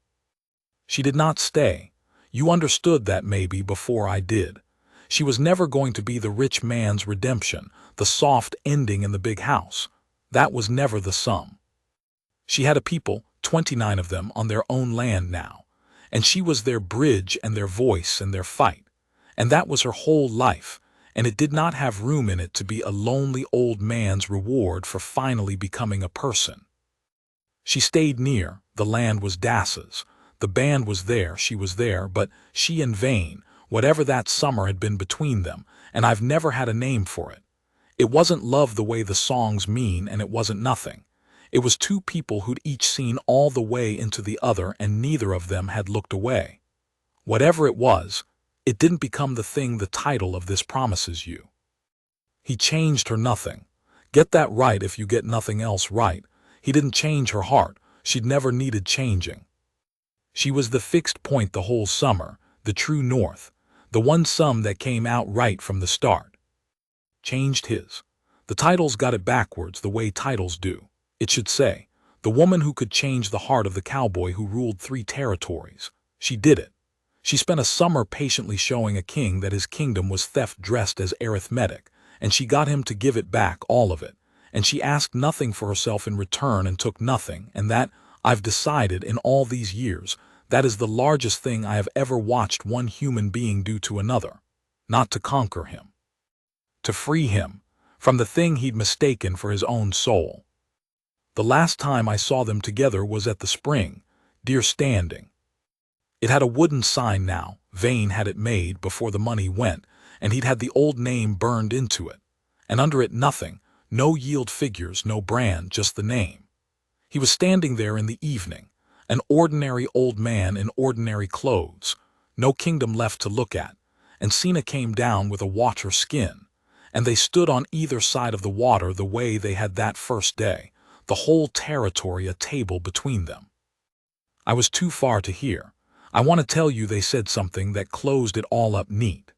She did not stay. You understood that maybe before I did. She was never going to be the rich man's redemption, the soft ending in the big house. That was never the sum. She had a people, 29 of them, on their own land now, and she was their bridge and their voice and their fight, and that was her whole life, and it did not have room in it to be a lonely old man's reward for finally becoming a person. She stayed near. The land was Dass's. The band was there, she was there, but she and Vane, whatever that summer had been between them, and I've never had a name for it. It wasn't love the way the songs mean, and it wasn't nothing. It was 2 people who'd each seen all the way into the other, and neither of them had looked away. Whatever it was, it didn't become the thing the title of this promises you. He changed her nothing. Get that right if you get nothing else right. He didn't change her heart. She'd never needed changing. She was the fixed point the whole summer, the true north, the one sum that came out right from the start. Changed his. The titles got it backwards the way titles do. It should say, the woman who could change the heart of the cowboy who ruled 3 territories. She did it. She spent a summer patiently showing a king that his kingdom was theft dressed as arithmetic, and she got him to give it back, all of it, and she asked nothing for herself in return and took nothing, and that, I've decided in all these years, that is the largest thing I have ever watched one human being do to another. Not to conquer him. To free him from the thing he'd mistaken for his own soul. The last time I saw them together was at the spring, deer standing. It had a wooden sign now. Vane had it made before the money went, and he'd had the old name burned into it. And under it nothing, no yield figures, no brand, just the name. He was standing there in the evening, an ordinary old man in ordinary clothes, no kingdom left to look at, and Cena came down with a water skin, and they stood on either side of the water the way they had that first day, the whole territory a table between them. I was too far to hear. I want to tell you they said something that closed it all up neat.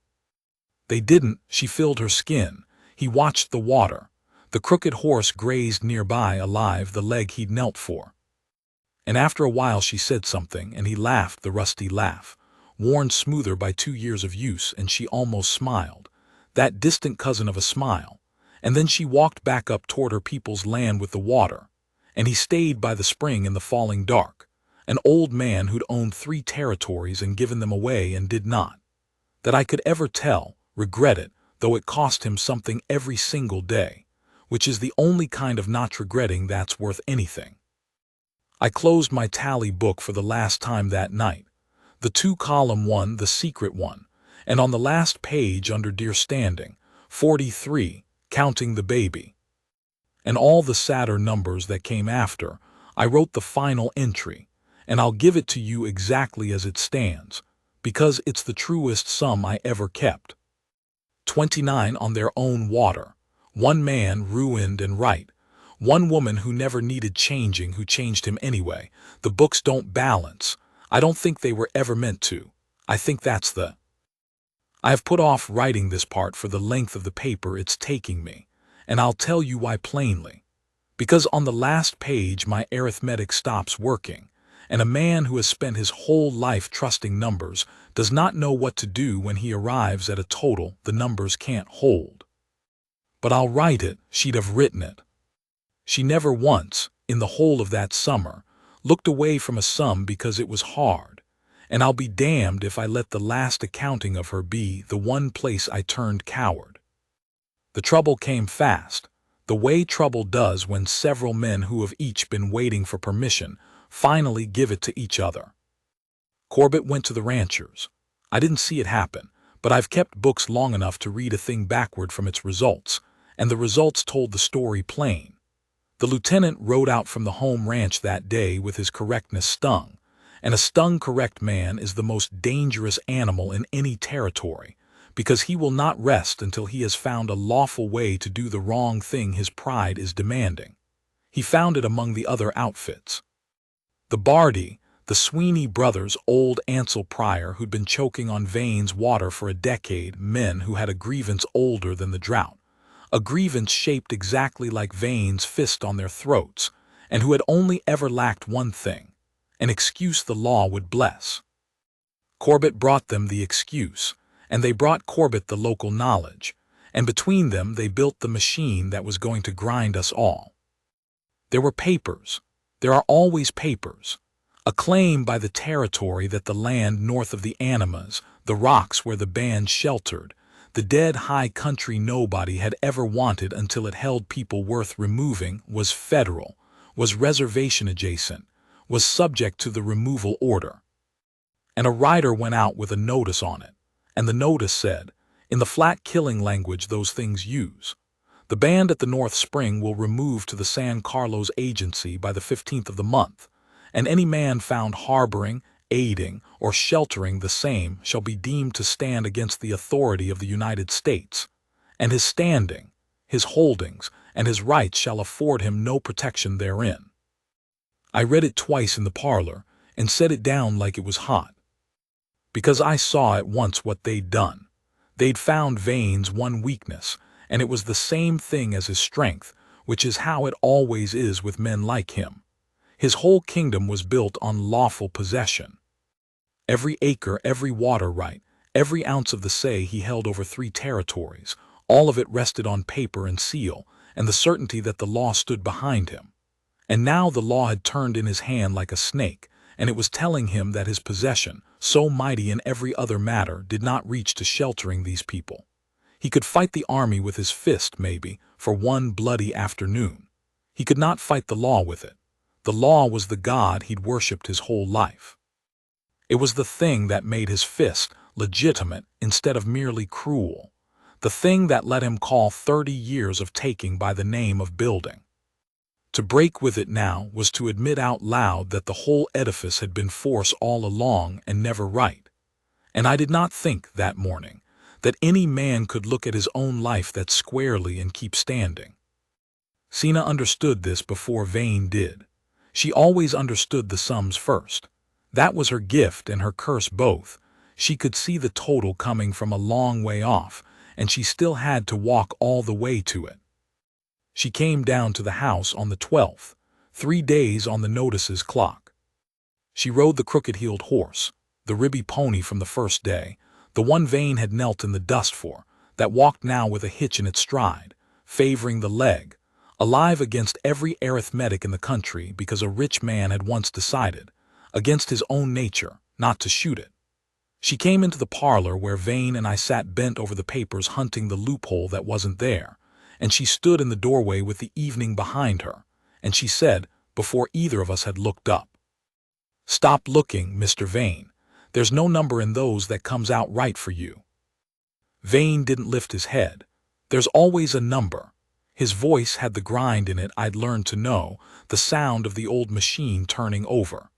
They didn't. She filled her skin. He watched the water. The crooked horse grazed nearby alive, the leg he'd knelt for. And after a while she said something, and he laughed the rusty laugh, worn smoother by 2 years of use, and she almost smiled, that distant cousin of a smile, and then she walked back up toward her people's land with the water, and he stayed by the spring in the falling dark, an old man who'd owned 3 territories and given them away and did not, that I could ever tell, regret it, though it cost him something every single day, which is the only kind of not regretting that's worth anything. I closed my tally book for the last time that night, the 2-column one, the secret one, and on the last page under deer standing, 43, counting the baby. And all the sadder numbers that came after. I wrote the final entry, and I'll give it to you exactly as it stands, because it's the truest sum I ever kept. 29 on their own water. One man ruined and right. One woman who never needed changing who changed him anyway. The books don't balance. I don't think they were ever meant to. I think that's the... I have put off writing this part for the length of the paper it's taking me, and I'll tell you why plainly. Because on the last page my arithmetic stops working, and a man who has spent his whole life trusting numbers does not know what to do when he arrives at a total the numbers can't hold. But I'll write it, she'd have written it. She never once, in the whole of that summer, looked away from a sum because it was hard, and I'll be damned if I let the last accounting of her be the one place I turned coward. The trouble came fast, the way trouble does when several men who have each been waiting for permission finally give it to each other. Corbett went to the ranchers. I didn't see it happen, but I've kept books long enough to read a thing backward from its results, and the results told the story plain. The lieutenant rode out from the home ranch that day with his correctness stung, and a stung correct man is the most dangerous animal in any territory, because he will not rest until he has found a lawful way to do the wrong thing his pride is demanding. He found it among the other outfits. The Bardi, the Sweeney brothers' old Ansel Pryor who'd been choking on Vane's water for a decade, men who had a grievance older than the drought, a grievance shaped exactly like Vane's fist on their throats, and who had only ever lacked one thing, an excuse the law would bless. Corbett brought them the excuse, and they brought Corbett the local knowledge, and between them they built the machine that was going to grind us all. There were papers. There are always papers. A claim by the territory that the land north of the Animas, the rocks where the band sheltered, the dead high country nobody had ever wanted until it held people worth removing, was federal, was reservation adjacent, was subject to the removal order. And a rider went out with a notice on it, and the notice said, in the flat killing language those things use, the band at the North Spring will remove to the San Carlos Agency by the 15th of the month, and any man found harboring, aiding, or sheltering the same shall be deemed to stand against the authority of the United States, and his standing, his holdings, and his rights shall afford him no protection therein. I read it twice in the parlor, and set it down like it was hot. Because I saw at once what they'd done. They'd found Vane's one weakness, and it was the same thing as his strength, which is how it always is with men like him. His whole kingdom was built on lawful possession. Every acre, every water right, every ounce of the say he held over 3 territories, all of it rested on paper and seal, and the certainty that the law stood behind him. And now the law had turned in his hand like a snake, and it was telling him that his possession, so mighty in every other matter, did not reach to sheltering these people. He could fight the army with his fist, maybe, for one bloody afternoon. He could not fight the law with it. The law was the god he'd worshipped his whole life. It was the thing that made his fist legitimate instead of merely cruel, the thing that let him call 30 years of taking by the name of building. To break with it now was to admit out loud that the whole edifice had been force all along and never right. And I did not think, that morning, that any man could look at his own life that squarely and keep standing. Sina understood this before Vane did. She always understood the sums first. That was her gift and her curse both. She could see the total coming from a long way off, and she still had to walk all the way to it. She came down to the house on the 12th, 3 days on the notice's clock. She rode the crooked-heeled horse, the ribby pony from the first day, the one Vane had knelt in the dust for, that walked now with a hitch in its stride, favoring the leg, alive against every arithmetic in the country because a rich man had once decided, against his own nature, not to shoot it. She came into the parlor where Vane and I sat bent over the papers hunting the loophole that wasn't there, and she stood in the doorway with the evening behind her, and she said, before either of us had looked up, "Stop looking, Mr. Vane. There's no number in those that comes out right for you." Vane didn't lift his head. There's always a number. His voice had the grind in it I'd learned to know, the sound of the old machine turning over.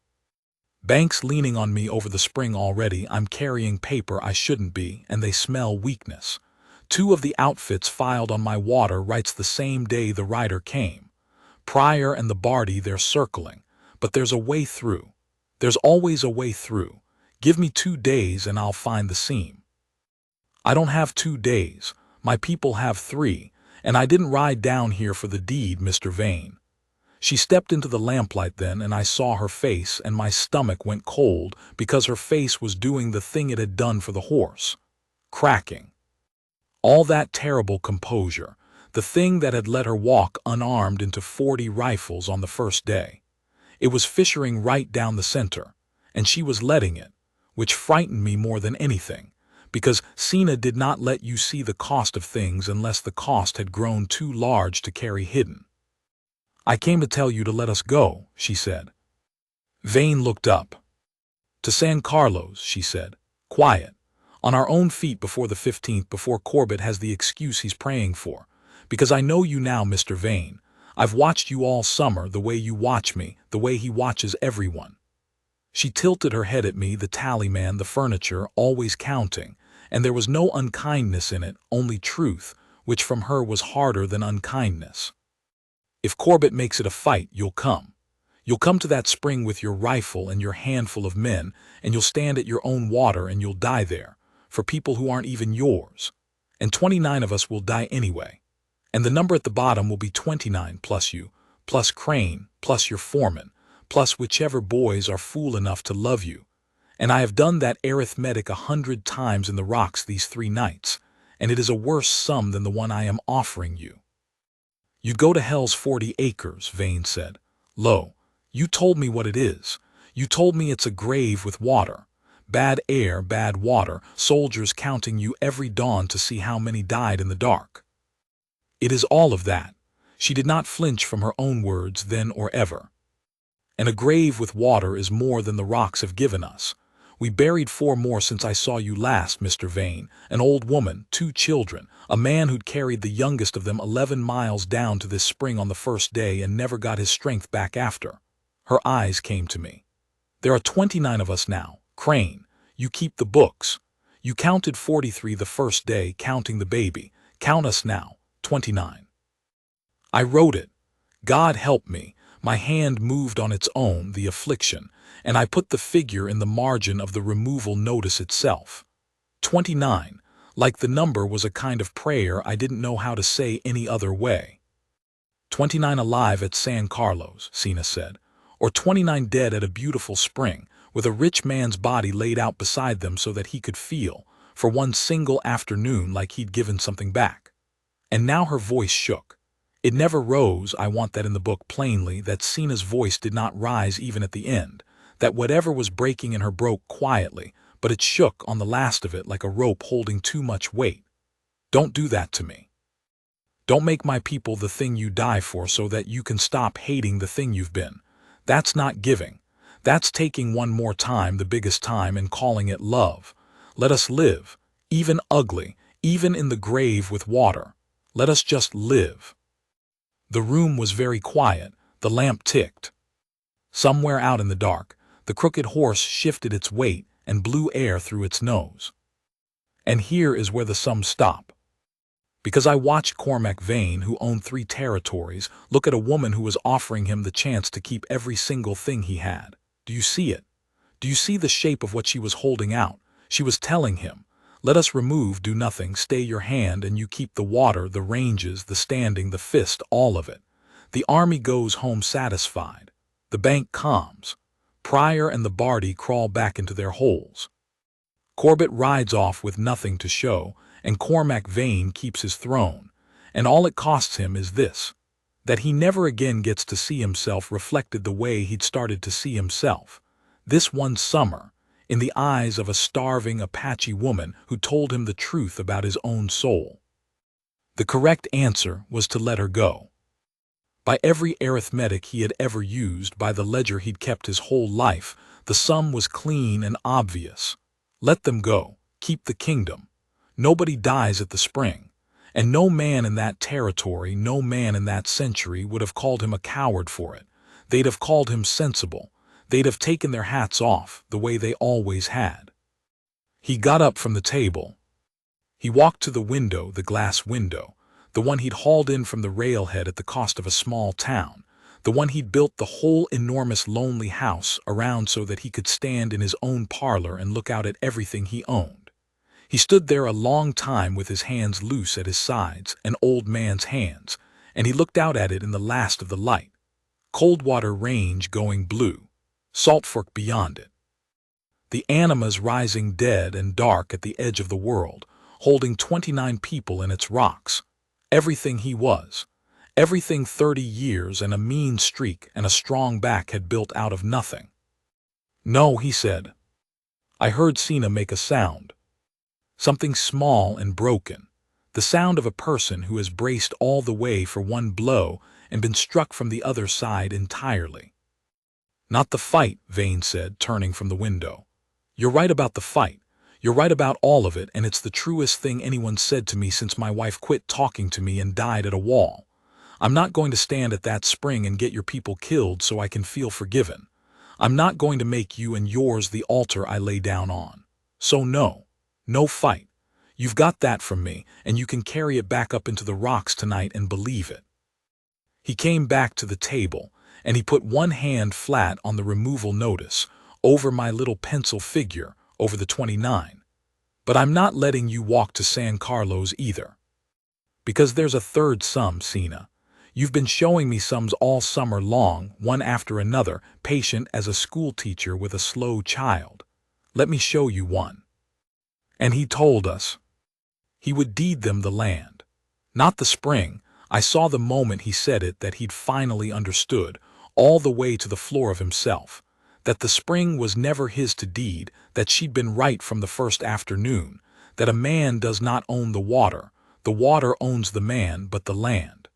Banks leaning on me over the spring already. I'm carrying paper I shouldn't be, and they smell weakness. Two of the outfits filed on my water rights the same day the rider came. Pryor and the Barty, they're circling. But there's a way through. There's always a way through. Give me 2 days and I'll find the seam. I don't have 2 days. My people have 3, and I didn't ride down here for the deed, Mr. Vane. She stepped into the lamplight then, and I saw her face, and my stomach went cold because her face was doing the thing it had done for the horse. Cracking. All that terrible composure, the thing that had let her walk unarmed into 40 rifles on the first day. It was fissuring right down the center, and she was letting it, which frightened me more than anything, because Cena did not let you see the cost of things unless the cost had grown too large to carry hidden. I came to tell you to let us go, she said. Vane looked up. To San Carlos, she said. Quiet. On our own feet before the 15th, before Corbett has the excuse he's praying for. Because I know you now, Mr. Vane. I've watched you all summer, the way you watch me, the way he watches everyone. She tilted her head at me, the tallyman, the furniture, always counting, and there was no unkindness in it, only truth, which from her was harder than unkindness. If Corbett makes it a fight, you'll come. You'll come to that spring with your rifle and your handful of men, and you'll stand at your own water and you'll die there, for people who aren't even yours. And 29 of us will die anyway. And the number at the bottom will be 29 plus you, plus Crane, plus your foreman, plus whichever boys are fool enough to love you. And I have done that arithmetic 100 times in the rocks these 3 nights, and it is a worse sum than the one I am offering you. You'd go to hell's 40 acres, Vane said. Lo, you told me what it is. You told me it's a grave with water. Bad air, bad water, soldiers counting you every dawn to see how many died in the dark. It is all of that. She did not flinch from her own words then or ever. And a grave with water is more than the rocks have given us. We buried 4 more since I saw you last, Mr. Vane, an old woman, 2 children, a man who'd carried the youngest of them 11 miles down to this spring on the first day and never got his strength back after. Her eyes came to me. There are 29 of us now. Crane, you keep the books. You counted 43 the first day, counting the baby. Count us now, 29. I wrote it. God help me. My hand moved on its own, the affliction, and I put the figure in the margin of the removal notice itself. 29, like the number was a kind of prayer I didn't know how to say any other way. 29 alive at San Carlos, Cena said, or 29 dead at a beautiful spring, with a rich man's body laid out beside them so that he could feel, for one single afternoon, like he'd given something back. And now her voice shook. It never rose, I want that in the book plainly, that Cena's voice did not rise even at the end, that whatever was breaking in her broke quietly, but it shook on the last of it like a rope holding too much weight. Don't do that to me. Don't make my people the thing you die for so that you can stop hating the thing you've been. That's not giving. That's taking one more time, the biggest time, and calling it love. Let us live, even ugly, even in the grave with water. Let us just live. The room was very quiet. The lamp ticked. Somewhere out in the dark, the crooked horse shifted its weight and blew air through its nose. And here is where the sums stop. Because I watched Cormac Vane, who owned 3 territories, look at a woman who was offering him the chance to keep every single thing he had. Do you see it? Do you see the shape of what she was holding out? She was telling him, let us remove, do nothing, stay your hand, and you keep the water, the ranges, the standing, the fist, all of it. The army goes home satisfied. The bank calms. Pryor and the Barty crawl back into their holes. Corbett rides off with nothing to show, and Cormac Vane keeps his throne. And all it costs him is this, that he never again gets to see himself reflected the way he'd started to see himself. This one summer, in the eyes of a starving Apache woman who told him the truth about his own soul. The correct answer was to let her go. By every arithmetic he had ever used, by the ledger he'd kept his whole life, the sum was clean and obvious. Let them go. Keep the kingdom. Nobody dies at the spring. And no man in that territory, no man in that century would have called him a coward for it. They'd have called him sensible. They'd have taken their hats off, the way they always had. He got up from the table. He walked to the window, the glass window, the one he'd hauled in from the railhead at the cost of a small town, the one he'd built the whole enormous lonely house around so that he could stand in his own parlor and look out at everything he owned. He stood there a long time with his hands loose at his sides, an old man's hands, and he looked out at it in the last of the light. Coldwater Range going blue, Salt Fork beyond it. The Animas rising dead and dark at the edge of the world, holding 29 people in its rocks. Everything he was. Everything 30 years and a mean streak and a strong back had built out of nothing. No, he said. I heard Sina make a sound. Something small and broken. The sound of a person who has braced all the way for one blow and been struck from the other side entirely. Not the fight, Vane said, turning from the window. You're right about the fight. You're right about all of it, and it's the truest thing anyone said to me since my wife quit talking to me and died at a wall. I'm not going to stand at that spring and get your people killed so I can feel forgiven. I'm not going to make you and yours the altar I lay down on. So no. No fight. You've got that from me, and you can carry it back up into the rocks tonight and believe it. He came back to the table, and he put one hand flat on the removal notice, over my little pencil figure, over the 29. But I'm not letting you walk to San Carlos either. Because there's a third sum, Sina. You've been showing me sums all summer long, one after another, patient as a schoolteacher with a slow child. Let me show you one. And he told us he would deed them the land. Not the spring. I saw the moment he said it that he'd finally understood, all the way to the floor of himself, that the spring was never his to deed, that she'd been right from the first afternoon, that a man does not own the water owns the man, but the land.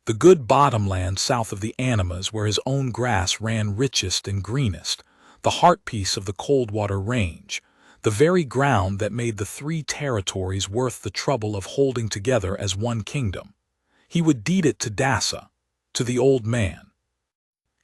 The good bottomland south of the Animas where his own grass ran richest and greenest, the heartpiece of the Coldwater Range, the very ground that made the 3 territories worth the trouble of holding together as one kingdom. He would deed it to Dassa, to the old man.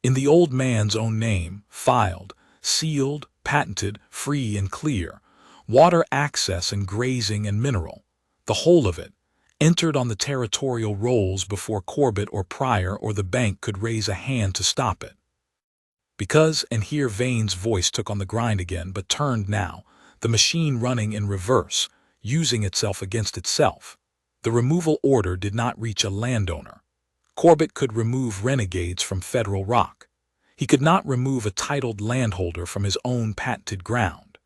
In the old man's own name, filed, sealed, patented, free and clear, water access and grazing and mineral, the whole of it, entered on the territorial rolls before Corbett or Pryor or the bank could raise a hand to stop it. Because, and here Vane's voice took on the grind again but turned now, the machine running in reverse, using itself against itself. The removal order did not reach a landowner. Corbett could remove renegades from federal rock. He could not remove a titled landholder from his own patented ground.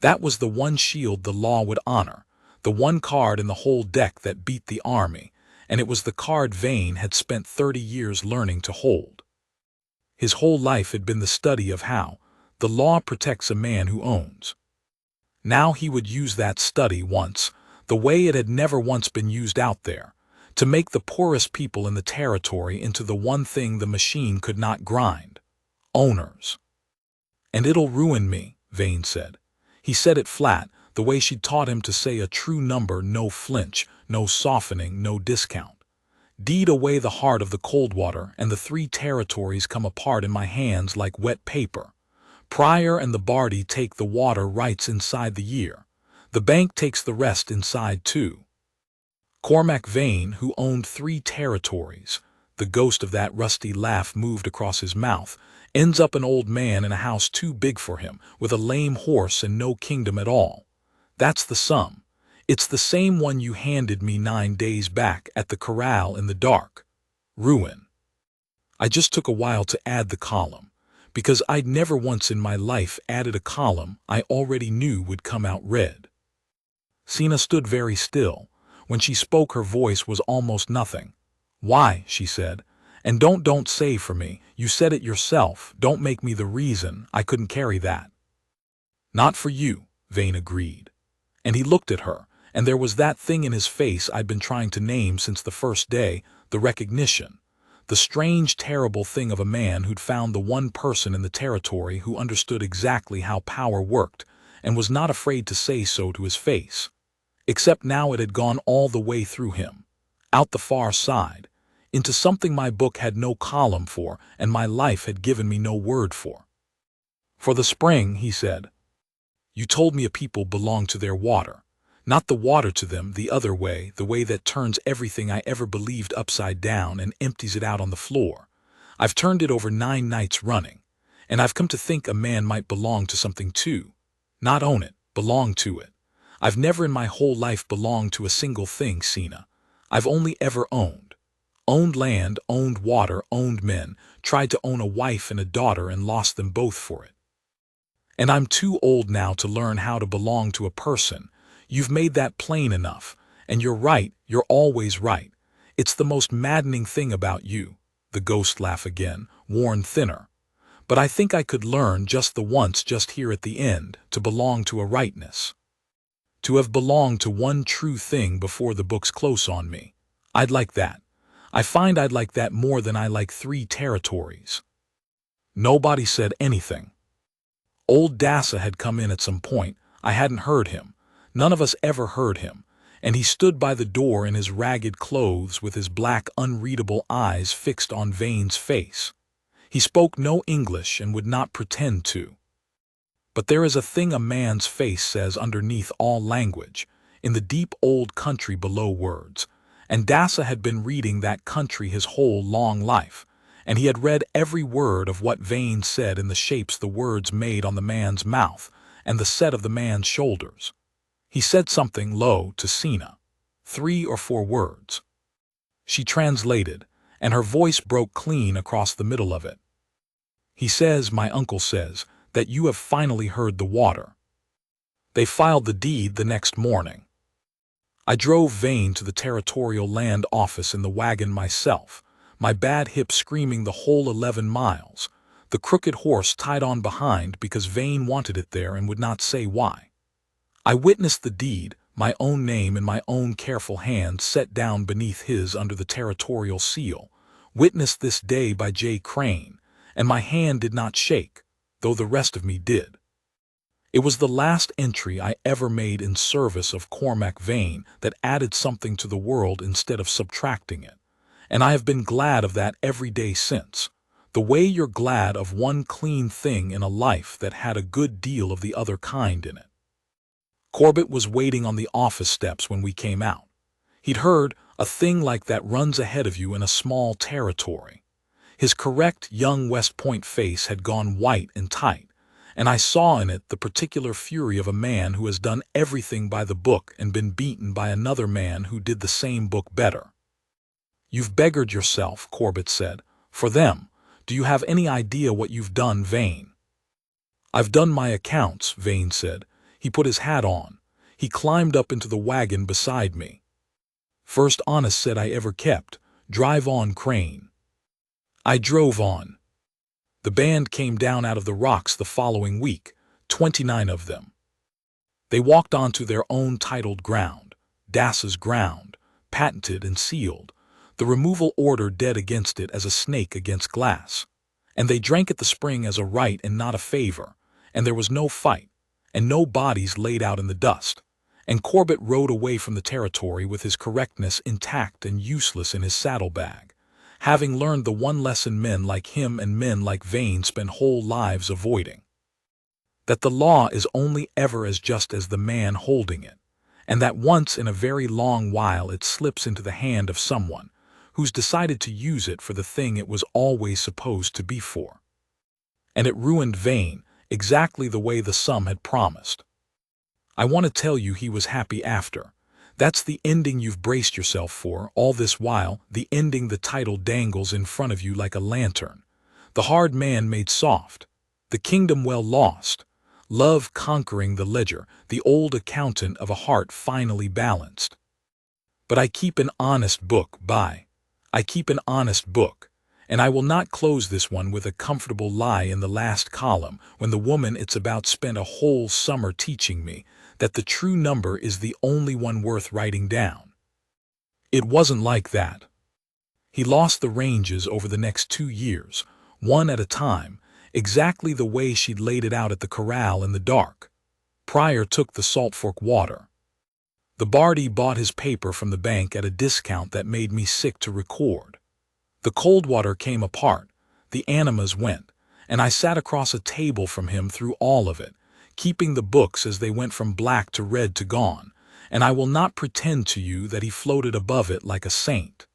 That was the one shield the law would honor, the one card in the whole deck that beat the army, and it was the card Vane had spent 30 years learning to hold. His whole life had been the study of how the law protects a man who owns. Now he would use that study once, the way it had never once been used out there, to make the poorest people in the territory into the one thing the machine could not grind: owners. And it'll ruin me, Vane said. He said it flat, the way she'd taught him to say a true number, no flinch, no softening, no discount. Deed away the heart of the Coldwater, and the 3 territories come apart in my hands like wet paper. Pryor and the Barty take the water rights inside the year. The bank takes the rest inside 2. Cormac Vane, who owned 3 territories, the ghost of that rusty laugh moved across his mouth, ends up an old man in a house too big for him, with a lame horse and no kingdom at all. That's the sum. It's the same one you handed me 9 days back at the corral in the dark. Ruin. I just took a while to add the column, because I'd never once in my life added a column I already knew would come out red. Sina stood very still. When she spoke, her voice was almost nothing. Why, she said, and don't say for me, you said it yourself, don't make me the reason, I couldn't carry that. Not for you, Vane agreed. And he looked at her, and there was that thing in his face I'd been trying to name since the first day, the recognition. The strange, terrible thing of a man who'd found the one person in the territory who understood exactly how power worked, and was not afraid to say so to his face. except now it had gone all the way through him, out the far side, into something my book had no column for and my life had given me no word for. For the spring, he said, you told me a people belong to their water, not the water to them the other way, the way that turns everything I ever believed upside down and empties it out on the floor. I've turned it over 9 nights running, and I've come to think a man might belong to something too. Not own it, belong to it. I've never in my whole life belonged to a single thing, Sina. I've only ever owned. Owned land, owned water, owned men, tried to own a wife and a daughter and lost them both for it. And I'm too old now to learn how to belong to a person. You've made that plain enough, and you're right, you're always right. It's the most maddening thing about you. The ghost laugh again, worn thinner. But I think I could learn just the once just here at the end, to belong to a rightness. To have belonged to one true thing before the book's close on me. I'd like that. I find I'd like that more than I like 3 territories. Nobody said anything. Old Dassa had come in at some point. I hadn't heard him. None of us ever heard him. And he stood by the door in his ragged clothes with his black, unreadable eyes fixed on Vane's face. He spoke no English and would not pretend to. But there is a thing a man's face says underneath all language, in the deep old country below words. And Dassa had been reading that country his whole long life, and he had read every word of what Vane said in the shapes the words made on the man's mouth and the set of the man's shoulders. He said something low to Sina, 3 or 4 words. She translated, and her voice broke clean across the middle of it. He says, my uncle says, that you have finally heard the water. They filed the deed the next morning. I drove Vane to the territorial land office in the wagon myself, my bad hip screaming the whole 11 miles, the crooked horse tied on behind because Vane wanted it there and would not say why. I witnessed the deed, my own name in my own careful hand set down beneath his under the territorial seal, witnessed this day by J. Crane, and my hand did not shake, though the rest of me did. It was the last entry I ever made in service of Cormac Vane that added something to the world instead of subtracting it, and I have been glad of that every day since, the way you're glad of one clean thing in a life that had a good deal of the other kind in it. Corbett was waiting on the office steps when we came out. He'd heard a thing like that runs ahead of you in a small territory. His correct young West Point face had gone white and tight, and I saw in it the particular fury of a man who has done everything by the book and been beaten by another man who did the same book better. You've beggared yourself, Corbett said, for them. Do you have any idea what you've done, Vane? I've done my accounts, Vane said. He put his hat on. He climbed up into the wagon beside me. First honest set I ever kept. Drive on, Crane. I drove on. The band came down out of the rocks the following week, 29 of them. They walked onto their own titled ground, Dassa's ground, patented and sealed, the removal order dead against it as a snake against glass. And they drank at the spring as a right and not a favor, and there was no fight, and no bodies laid out in the dust, and Corbett rode away from the territory with his correctness intact and useless in his saddlebag, having learned the one lesson men like him and men like Vane spend whole lives avoiding. That the law is only ever as just as the man holding it, and that once in a very long while it slips into the hand of someone who's decided to use it for the thing it was always supposed to be for. And it ruined Vane, exactly the way the sum had promised. I want to tell you he was happy after. That's the ending you've braced yourself for, all this while, the ending the title dangles in front of you like a lantern. The hard man made soft, the kingdom well lost, love conquering the ledger, the old accountant of a heart finally balanced. But I keep an honest book, I keep an honest book. And I will not close this one with a comfortable lie in the last column when the woman it's about spent a whole summer teaching me that the true number is the only one worth writing down. It wasn't like that. He lost the ranges over the next 2 years, one at a time, exactly the way she'd laid it out at the corral in the dark. Pryor took the Salt Fork water. The Bardi bought his paper from the bank at a discount that made me sick to record. The cold water came apart, the animas went, and I sat across a table from him through all of it, keeping the books as they went from black to red to gone, and I will not pretend to you that he floated above it like a saint.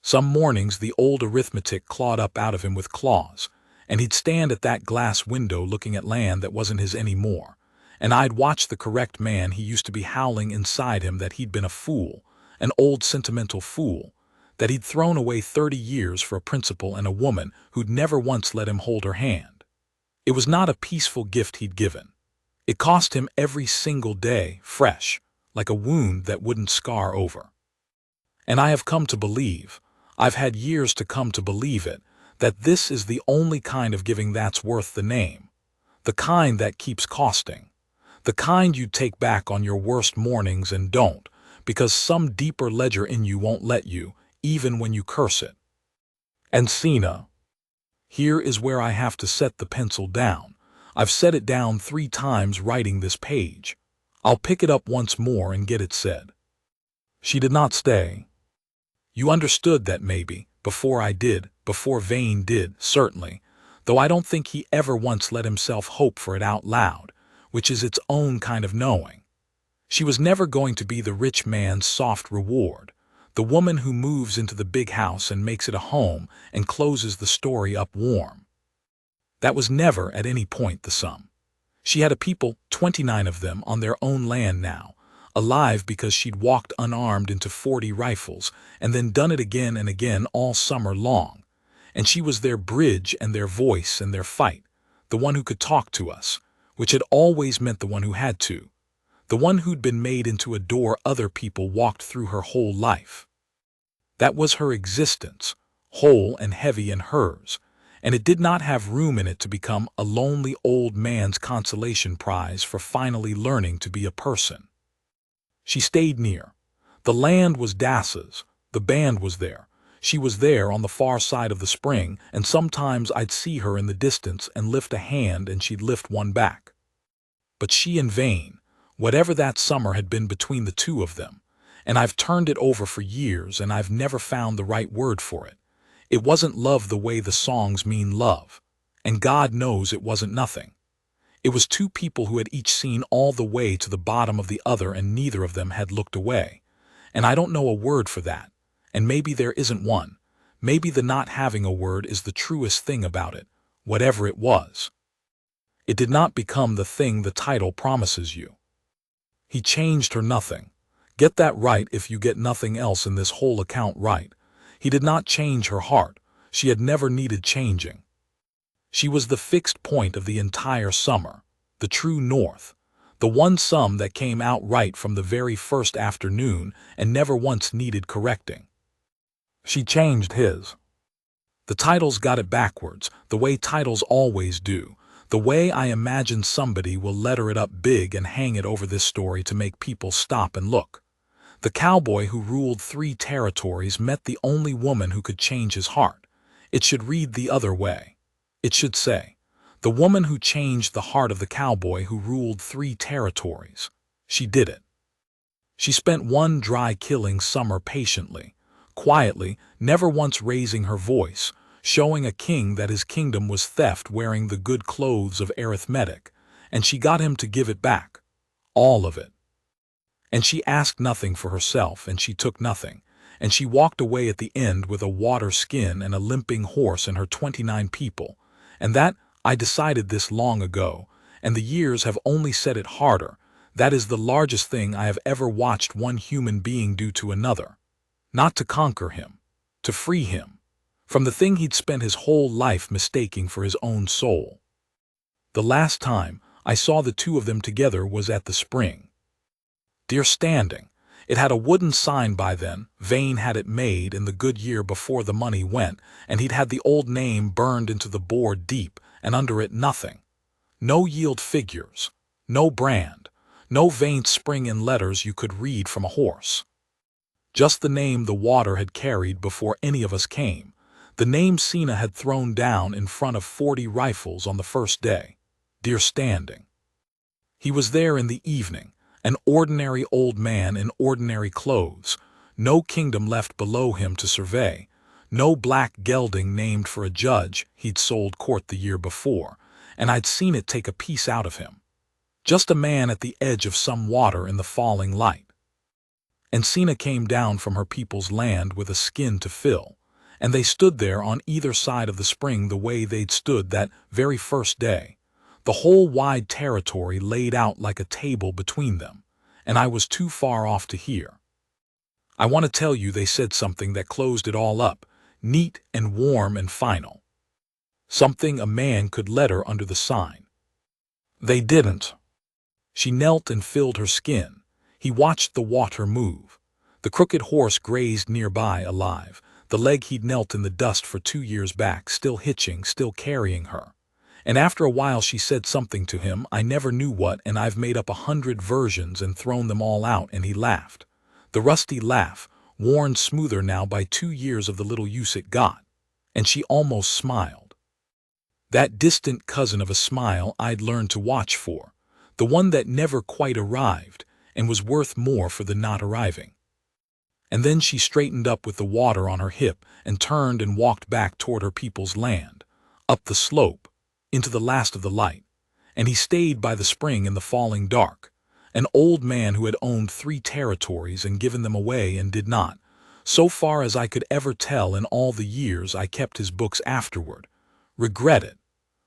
Some mornings the old arithmetic clawed up out of him with claws, and he'd stand at that glass window looking at land that wasn't his any more, and I'd watch the correct man he used to be howling inside him that he'd been a fool, an old sentimental fool, that he'd thrown away 30 years for a principle and a woman who'd never once let him hold her hand. It was not a peaceful gift he'd given. It cost him every single day, fresh, like a wound that wouldn't scar over. And I have come to believe, I've had years to come to believe it, that this is the only kind of giving that's worth the name. The kind that keeps costing. The kind you take back on your worst mornings and don't, because some deeper ledger in you won't let you, even when you curse it. And Cena. Here is where I have to set the pencil down. I've set it down 3 times writing this page. I'll pick it up once more and get it said. She did not stay. You understood that maybe, before I did, before Vane did, certainly, though I don't think he ever once let himself hope for it out loud, which is its own kind of knowing. She was never going to be the rich man's soft reward, the woman who moves into the big house and makes it a home and closes the story up warm. That was never at any point the sum. She had a people, 29 of them, on their own land now, alive because she'd walked unarmed into 40 rifles and then done it again and again all summer long. And she was their bridge and their voice and their fight, the one who could talk to us, which had always meant the one who had to. The one who'd been made into a door other people walked through her whole life. That was her existence, whole and heavy and hers, and it did not have room in it to become a lonely old man's consolation prize for finally learning to be a person. She stayed near. The land was Dass's, the band was there. She was there on the far side of the spring, and sometimes I'd see her in the distance and lift a hand and she'd lift one back. But she and Vane, whatever that summer had been between the two of them, and I've turned it over for years and I've never found the right word for it. It wasn't love the way the songs mean love, and God knows it wasn't nothing. It was 2 people who had each seen all the way to the bottom of the other and neither of them had looked away. And I don't know a word for that, and maybe there isn't one. Maybe the not having a word is the truest thing about it, whatever it was. It did not become the thing the title promises you. He changed her nothing. Get that right if you get nothing else in this whole account right. He did not change her heart. She had never needed changing. She was the fixed point of the entire summer, the true north, the one sum that came out right from the very first afternoon and never once needed correcting. She changed his. The titles got it backwards, the way titles always do, the way I imagine somebody will letter it up big and hang it over this story to make people stop and look. The cowboy who ruled 3 territories met the only woman who could change his heart. It should read the other way. It should say, the woman who changed the heart of the cowboy who ruled 3 territories. She did it. She spent one dry killing summer patiently, quietly, never once raising her voice, showing a king that his kingdom was theft wearing the good clothes of arithmetic, and she got him to give it back. All of it. And she asked nothing for herself, and she took nothing, and she walked away at the end with a water skin and a limping horse and her 29 people, and that, I decided this long ago, and the years have only said it harder, that is the largest thing I have ever watched one human being do to another. Not to conquer him, to free him, from the thing he'd spent his whole life mistaking for his own soul. The last time I saw the 2 of them together was at the spring. Dear Standing. It had a wooden sign by then. Vane had it made in the good year before the money went, and he'd had the old name burned into the board deep, and under it nothing. No yield figures, no brand, no Vane spring in letters you could read from a horse. Just the name the water had carried before any of us came, the name Cena had thrown down in front of 40 rifles on the first day. Dear Standing. He was there in the evening, An ordinary old man in ordinary clothes, no kingdom left below him to survey, no black gelding named for a judge he'd sold court the year before, and I'd seen it take a piece out of him. Just a man at the edge of some water in the falling light. And Sina came down from her people's land with a skin to fill, and they stood there on either side of the spring the way they'd stood that very first day, the whole wide territory laid out like a table between them, and I was too far off to hear. I want to tell you they said something that closed it all up, neat and warm and final. Something a man could letter under the sign. They didn't. She knelt and filled her skin. He watched the water move. The crooked horse grazed nearby alive, the leg he'd knelt in the dust for 2 years back, still hitching, still carrying her. And after a while she said something to him, I never knew what, and I've made up 100 versions and thrown them all out, and he laughed. The rusty laugh, worn smoother now by 2 years of the little use it got. And she almost smiled. That distant cousin of a smile I'd learned to watch for, the one that never quite arrived and was worth more for the not arriving. And then she straightened up with the water on her hip and turned and walked back toward her people's land, up the slope, into the last of the light, and he stayed by the spring in the falling dark, an old man who had owned 3 territories and given them away and did not, so far as I could ever tell in all the years I kept his books afterward, regret it,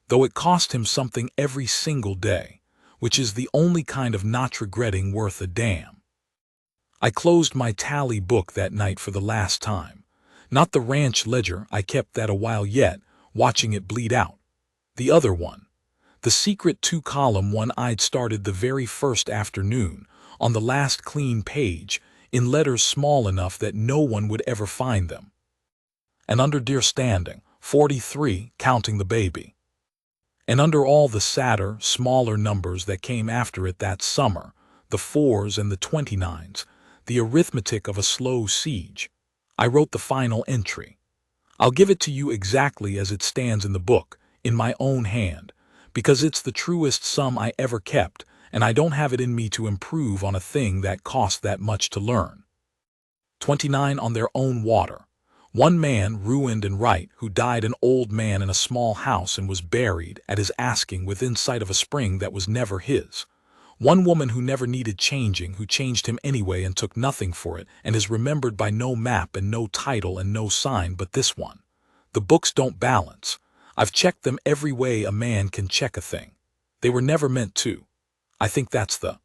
though it cost him something every single day, which is the only kind of not regretting worth a damn. I closed my tally book that night for the last time. Not the ranch ledger, I kept that a while yet, watching it bleed out. The other one. The secret 2-column one I'd started the very first afternoon, on the last clean page, in letters small enough that no one would ever find them. And under dear standing, 43, counting the baby. And under all the sadder, smaller numbers that came after it that summer, the 4s and the 29s, the arithmetic of a slow siege, I wrote the final entry. I'll give it to you exactly as it stands in the book, in my own hand, because it's the truest sum I ever kept, and I don't have it in me to improve on a thing that cost that much to learn. 29 on their own water. 1 man, ruined and right, who died an old man in a small house and was buried, at his asking, within sight of a spring that was never his. 1 woman who never needed changing, who changed him anyway and took nothing for it, and is remembered by no map and no title and no sign but this one. The books don't balance. I've checked them every way a man can check a thing. They were never meant to. I think that's the